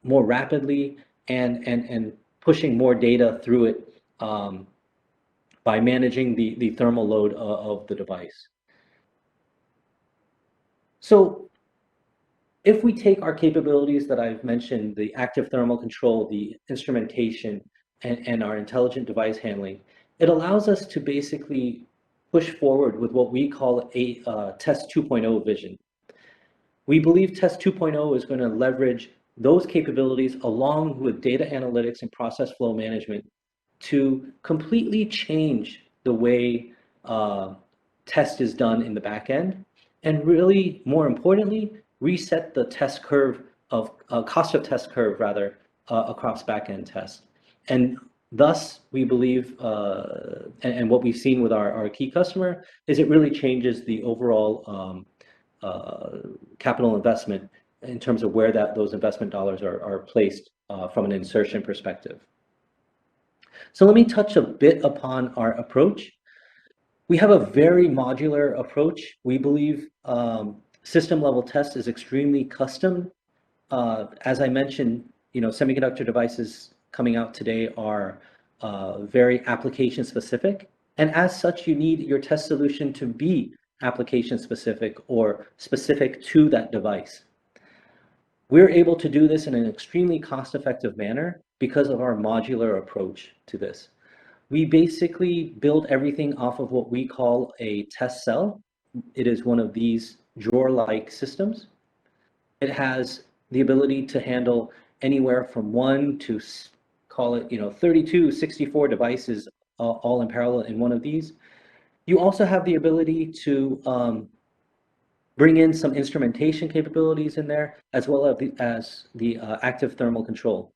more rapidly and pushing more data through it by managing the thermal load of the device. So if we take our capabilities that I've mentioned, the active thermal control, the instrumentation, and our intelligent device handling, it allows us to basically push forward with what we call a Test 2.0 vision. We believe Test 2.0 is going to leverage those capabilities along with data analytics and process flow management to completely change the way test is done in the back end, and really, more importantly, reset the test curve of cost of test curve rather across back-end tests. And thus, we believe, and what we've seen with our key customer, is it really changes the overall capital investment in terms of where those investment dollars are placed from an insertion perspective. So let me touch a bit upon our approach. We have a very modular approach. We believe system level test is extremely custom. As I mentioned, semiconductor devices coming out today are very application specific. And as such, you need your test solution to be application specific or specific to that device. We're able to do this in an extremely cost-effective manner because of our modular approach to this. We basically build everything off of what we call a test cell. It is one of these drawer-like systems. It has the ability to handle anywhere from 1 to, call it, 32, 64 devices all in parallel in one of these. You also have the ability to bring in some instrumentation capabilities in there, as well as the active thermal control.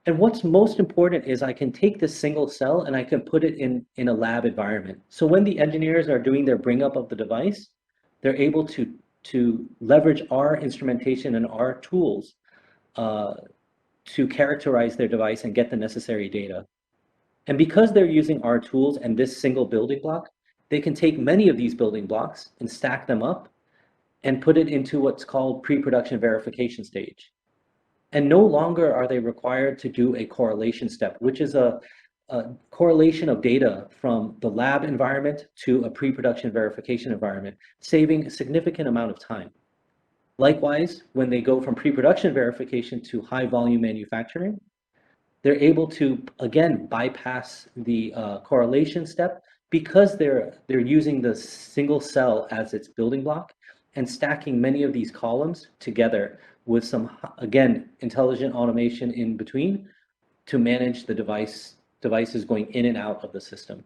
And what's most important is I can take this single cell and I can put it in a lab environment. So when the engineers are doing their bring up of the device, they're able to leverage our instrumentation and our tools to characterize their device and get the necessary data. And because they're using our tools and this single building block, they can take many of these building blocks and stack them up and put it into what's called pre-production verification stage. And no longer are they required to do a correlation step, which is a correlation of data from the lab environment to a pre-production verification environment, saving a significant amount of time. Likewise, when they go from pre-production verification to high volume manufacturing, they're able to, again, bypass the correlation step because they're using the single cell as its building block and stacking many of these columns together with some, again, intelligent automation in between to manage the devices going in and out of the system.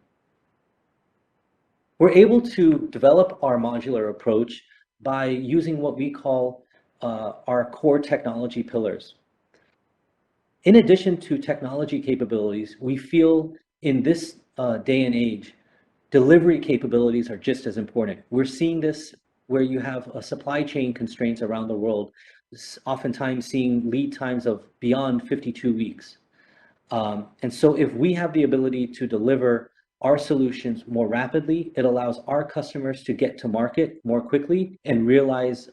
We're able to develop our modular approach by using what we call our core technology pillars. In addition to technology capabilities, we feel in this day and age, delivery capabilities are just as important. We're seeing this where you have supply chain constraints around the world, oftentimes seeing lead times of beyond 52 weeks. And so if we have the ability to deliver our solutions more rapidly, it allows our customers to get to market more quickly and realize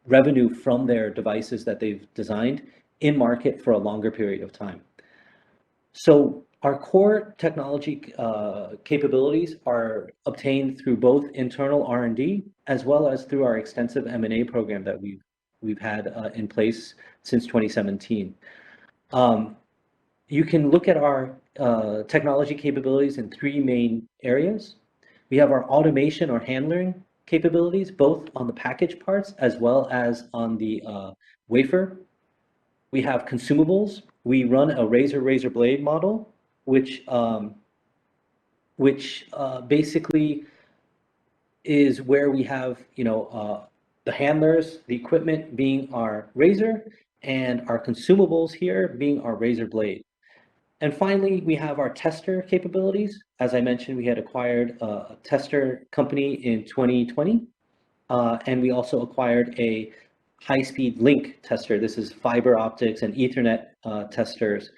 revenue from their devices that they've designed in market for a longer period of time. So our core technology capabilities are obtained through both internal R&D as well as through our extensive M&A program that we've had in place since 2017. You can look at our technology capabilities in three main areas. We have our automation or handling capabilities, both on the package parts as well as on the wafer. We have consumables. We run a razor blade model, which basically is where we have the handlers, the equipment being our razor, and our consumables here being our razor blade. And finally, we have our tester capabilities. As I mentioned, we had acquired a tester company in 2020, and we also acquired a high-speed link tester. This is fiber optics and Ethernet testers.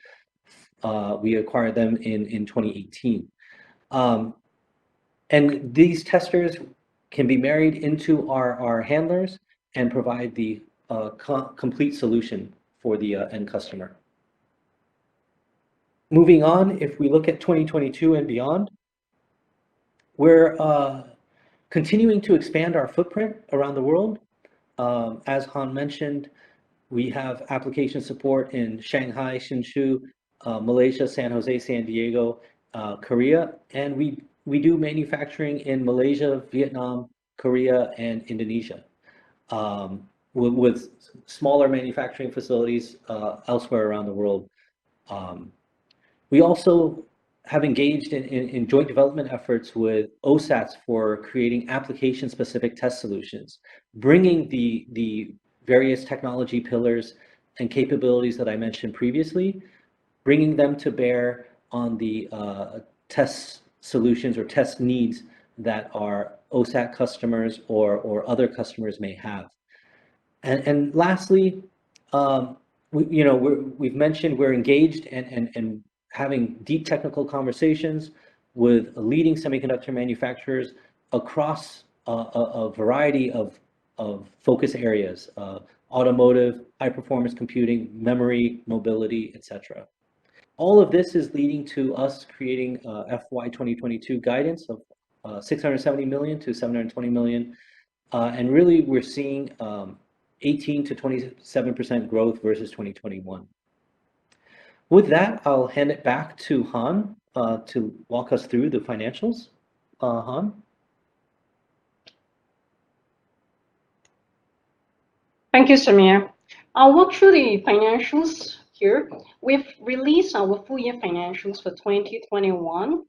We acquired them in 2018. And these testers can be married into our handlers and provide the complete solution for the end customer. Moving on, if we look at 2022 and beyond, we're continuing to expand our footprint around the world. As Han mentioned, we have application support in Shanghai, Hsinchu, Malaysia, San Jose, San Diego, Korea, and we do manufacturing in Malaysia, Vietnam, Korea, and Indonesia, with smaller manufacturing facilities elsewhere around the world. We also have engaged in joint development efforts with OSATs for creating application-specific test solutions, bringing the various technology pillars and capabilities that I mentioned previously, bringing them to bear on the test solutions or test needs that our OSAT customers or other customers may have. And lastly, we've mentioned we're engaged and having deep technical conversations with leading semiconductor manufacturers across a variety of focus areas, automotive, high-performance computing, memory, mobility, etc. All of this is leading to us creating FY 2022 guidance of 670 million to 720 million. And really, we're seeing 18 to 27% growth versus 2021. With that, I'll hand it back to Han to walk us through the financials. Han? Thank you, Samir. I'll walk through the financials here. We've released our full year financials for 2021,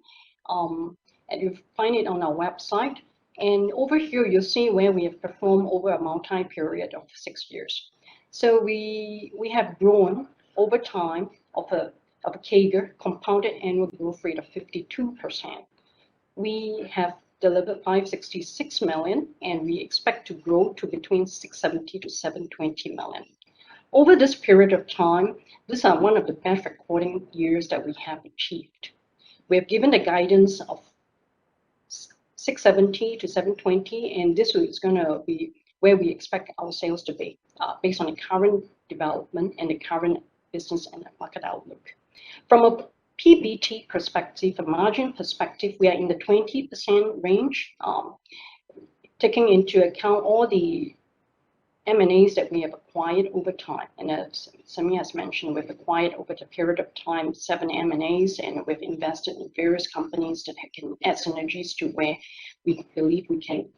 and you'll find it on our website. And over here, you'll see where we have performed over a multi-period of 6 years. So we have grown over time of a CAGR, compounded annual growth rate of 52%. We have delivered 566 million, and we expect to grow to between 670 to 720 million. Over this period of time, these are one of the best recording years that we have achieved. We have given the guidance of 670 to 720, and this is going to be where we expect our sales to be based on the current development and the current business and market outlook. From a PBT perspective, a margin perspective, we are in the 20% range, taking into account all the M&As that we have acquired over time. And as Samir has mentioned, we've acquired over the period of time 7 M&As, and we've invested in various companies that can add synergies to where we believe we can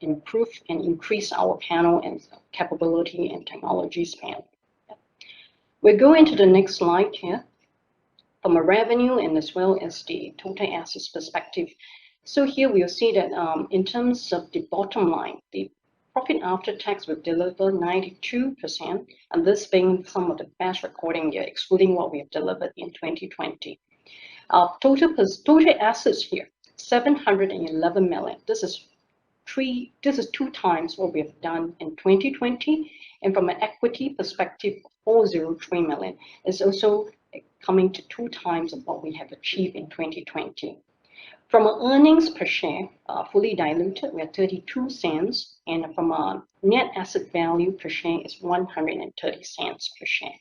improve and increase our panel and capability and technology span. We're going to the next slide here. From a revenue and as well as the total assets perspective. So here we'll see that in terms of the bottom line, the profit after tax will deliver 92%, and this being some of the best recording year, excluding what we have delivered in 2020. Our total assets here, 711 million. This is 2 times what we have done in 2020, and from an equity perspective, 403 million is also coming to 2 times of what we have achieved in 2020. From an earnings per share, fully diluted, we are 32 cents, and from a net asset value per share is 130 cents per share.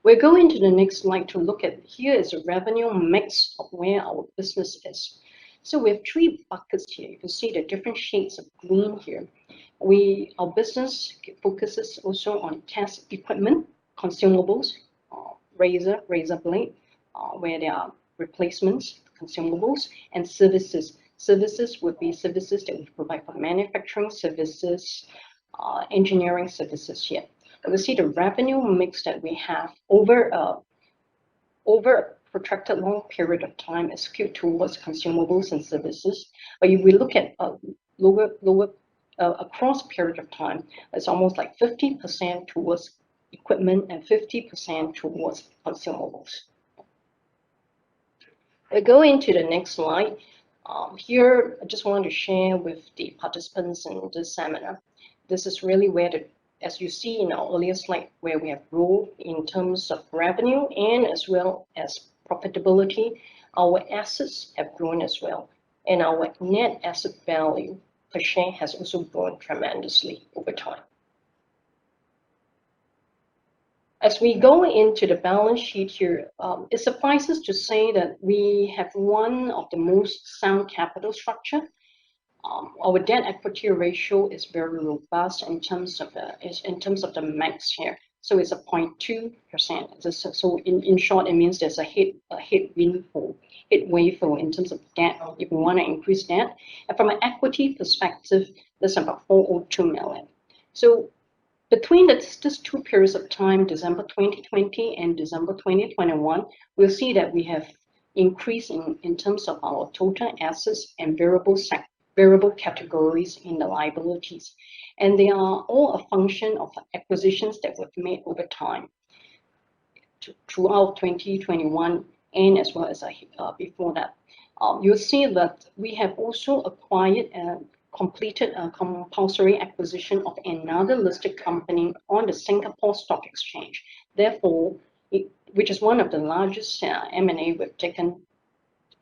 We're going to the next slide to look at, here is a revenue mix of where our business is. So we have 3 buckets here. You can see the different shades of green here. Our business focuses also on test equipment, consumables, razor blade, where there are replacements, consumables, and services. Services would be services that we provide for manufacturing services, engineering services here. We see the revenue mix that we have over a protracted long period of time is skewed towards consumables and services. But if we look at across period of time, it's almost like 50% towards equipment and 50% towards consumables. We go into the next slide. Here, I just want to share with the participants in this seminar. This is really where, as you see in our earlier slide, where we have growth in terms of revenue and as well as profitability. Our assets have grown as well, and our net asset value per share has also grown tremendously over time. As we go into the balance sheet here, it suffices to say that we have one of the most sound capital structure. Our debt equity ratio is very robust in terms of the max here. So it's a 0.2%. So in short, it means there's a headway for in terms of debt if we want to increase debt. And from an equity perspective, there's about 402 million. So between these 2 periods of time, December 2020 and December 2021, we'll see that we have increased in terms of our total assets and variable categories in the liabilities. And they are all a function of acquisitions that we've made over time throughout 2021 and as well as before that. You'll see that we have also acquired and completed a compulsory acquisition of another listed company on the Singapore Stock Exchange. Therefore, which is one of the largest M&A we've taken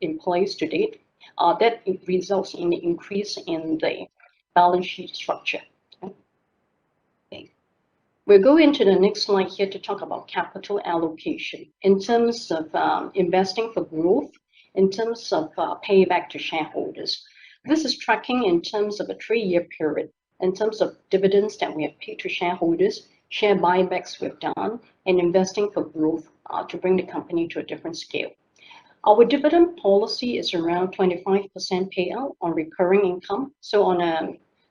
in place to date, that results in the increase in the balance sheet structure. Okay. We'll go into the next slide here to talk about capital allocation in terms of investing for growth, in terms of payback to shareholders. This is tracking in terms of a 3-year period, in terms of dividends that we have paid to shareholders, share buybacks we've done, and investing for growth to bring the company to a different scale. Our dividend policy is around 25% payout on recurring income. So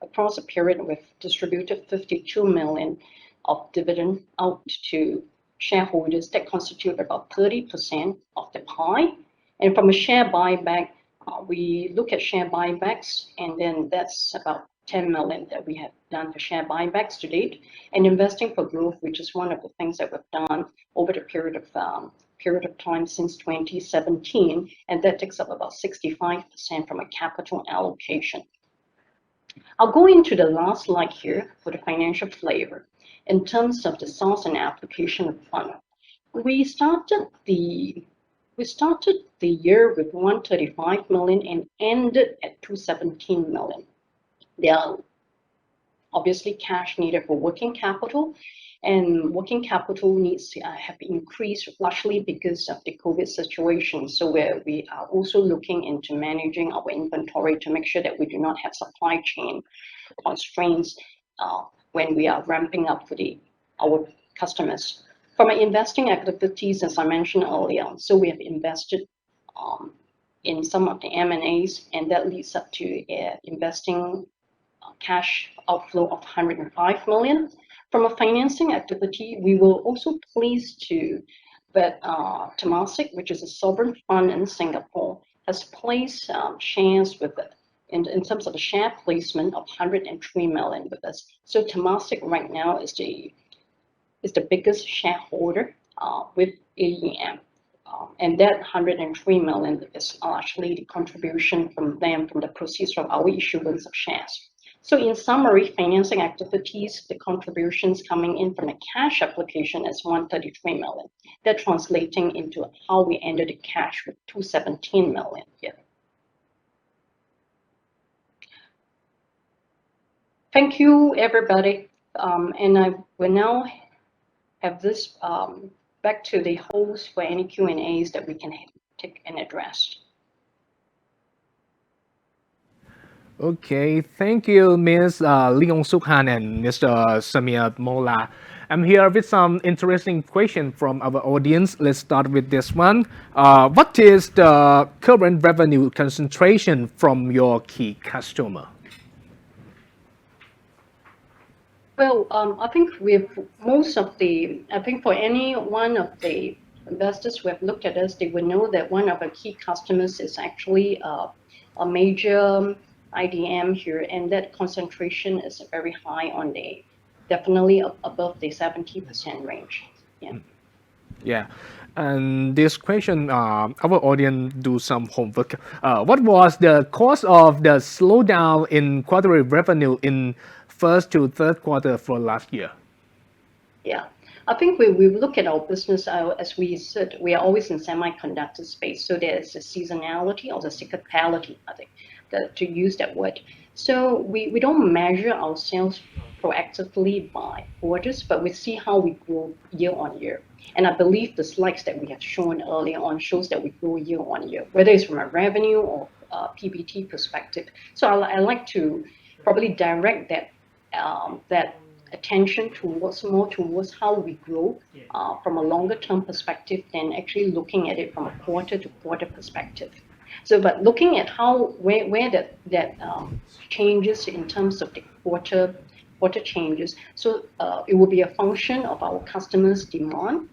across a period, we've distributed 52 million of dividend out to shareholders that constitute about 30% of the pie. And from a share buyback, we look at share buybacks, and then that's about 10 million that we have done for share buybacks to date, and investing for growth, which is one of the things that we've done over the period of time since 2017, and that takes up about 65% from a capital allocation. I'll go into the last slide here for the financial flavor. In terms of the source and application of fund, we started the year with 135 million and ended at 217 million. There are obviously cash needed for working capital, and working capital needs have increased largely because of the COVID situation. So where we are also looking into managing our inventory to make sure that we do not have supply chain constraints when we are ramping up for our customers. From our investing activities, as I mentioned earlier, so we have invested in some of the M&As, and that leads up to investing cash outflow of 105 million. From a financing activity, we were also pleased that Temasek, which is a sovereign fund in Singapore, has placed shares with it in terms of the share placement of 103 million with us. So Temasek right now is the biggest shareholder with AEM. And that 103 million is actually the contribution from them from the proceeds from our issuance of shares. So in summary, financing activities, the contributions coming in from a cash application is 133 million. That translating into how we ended the cash with 217 million here. Thank you, everybody. And I will now have this back to the host for any Q&As that we can take and address. Okay, thank you, Ms. Leong Suk Han and Mr. Samir Mola. I'm here with some interesting questions from our audience. Let's start with this one. What is the current revenue concentration from your key customer? Well, I think for any one of the investors who have looked at us, they would know that one of our key customers is actually a major IDM here, and that concentration is very high definitely above the 70% range. Yeah. Yeah. And this question, our audience do some homework. What was the cause of the slowdown in quarterly revenue in first to third quarter for last year? Yeah, I think we look at our business, as we said, we are always in semiconductor space. So there is a seasonality or the cyclicality, I think, to use that word. So we don't measure our sales proactively by quarters, but we see how we grow year on year. And I believe the slides that we have shown earlier on shows that we grow year on year, whether it's from a revenue or PBT perspective. So I like to probably direct that attention towards how we grow from a longer term perspective than actually looking at it from a quarter to quarter perspective. So, but looking at where that changes in terms of the quarter changes. So it will be a function of our customers' demand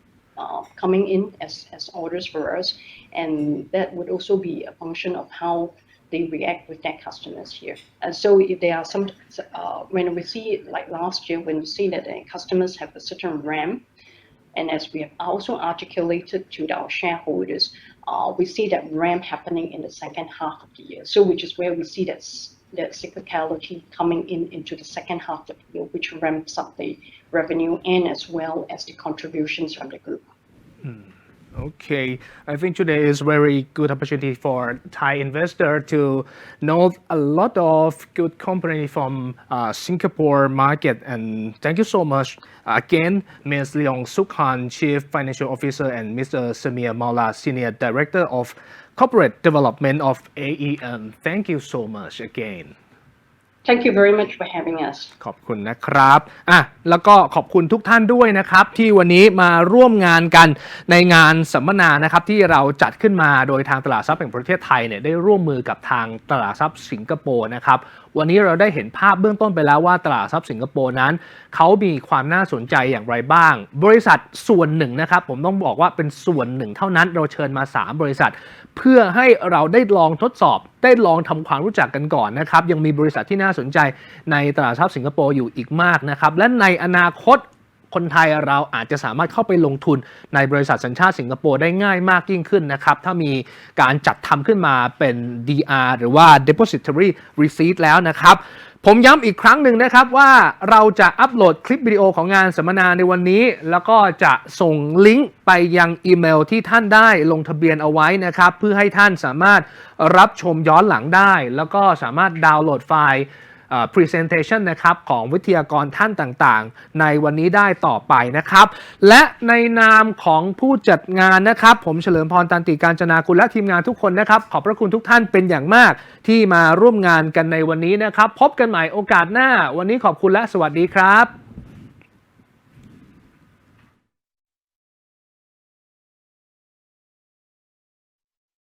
coming in as orders for us, and that would also be a function of how they react with their customers here. And so if there are some, when we see it like last year, when we see that the customers have a certain ramp, and as we have also articulated to our shareholders, we see that ramp happening in the second half of the year. So which is where we see that cyclicality coming into the second half of the year, which ramps up the revenue and as well as the contributions from the group. Okay, I think today is very good opportunity for Thai investor to know a lot of good company from Singapore market, and thank you so much again, Ms. Leong Suk Han, Chief Financial Officer, and Mr. Samir Maula, Senior Director of Corporate Development of AEM. Thank you so much again. Thank you very much for having us. ขอบคุณนะครับแล้วก็ขอบคุณทุกท่านด้วยนะครับที่วันนี้มาร่วมงานกันในงานสัมมนานะครับที่เราจัดขึ้นมาโดยทางตลาดทรัพย์แห่งประเทศไทยเนี่ยได้ร่วมมือกับทางตลาดทรัพย์สิงคโปร์นะครับ วันนี้เราได้เห็นภาพเบื้องต้นไปแล้วว่าตลาดทรัพย์สิงคโปร์นั้นเขามีความน่าสนใจอย่างไรบ้างบริษัทส่วนหนึ่งนะครับผมต้องบอกว่าเป็นส่วนหนึ่งเท่านั้นเราเชิญมา3บริษัทเพื่อให้เราได้ลองทดสอบได้ลองทำความรู้จักกันก่อนนะครับยังมีบริษัทที่น่าสนใจในตลาดทรัพย์สิงคโปร์อยู่อีกมากนะครับและในอนาคตคนไทยเราอาจจะสามารถเข้าไปลงทุนในบริษัทสัญชาติสิงคโปร์ได้ง่ายมากยิ่งขึ้นนะครับถ้ามีการจัดทำขึ้นมาเป็น DR หรือว่า Depository Receipt แล้วนะครับผมย้ำอีกครั้งหนึ่งนะครับว่าเราจะอัปโหลดคลิปวิดีโอของงานสัมมนาในวันนี้แล้วก็จะส่งลิงก์ไปยังอีเมลที่ท่านได้ลงทะเบียนเอาไว้นะครับเพื่อให้ท่านสามารถรับชมย้อนหลังได้แล้วก็สามารถดาวน์โหลดไฟล์presentation นะครับของวิทยากรท่านต่างๆในวันนี้ได้ต่อไปนะครับและในนามของผู้จัดงานนะครับผมเฉลิมพรตันติการจนากุลและทีมงานทุกคนนะครับขอบพระคุณทุกท่านเป็นอย่างมากที่มาร่วมงานกันในวันนี้นะครับพบกันใหม่โอกาสหน้าวันนี้ขอบคุณและสวัสดีครับ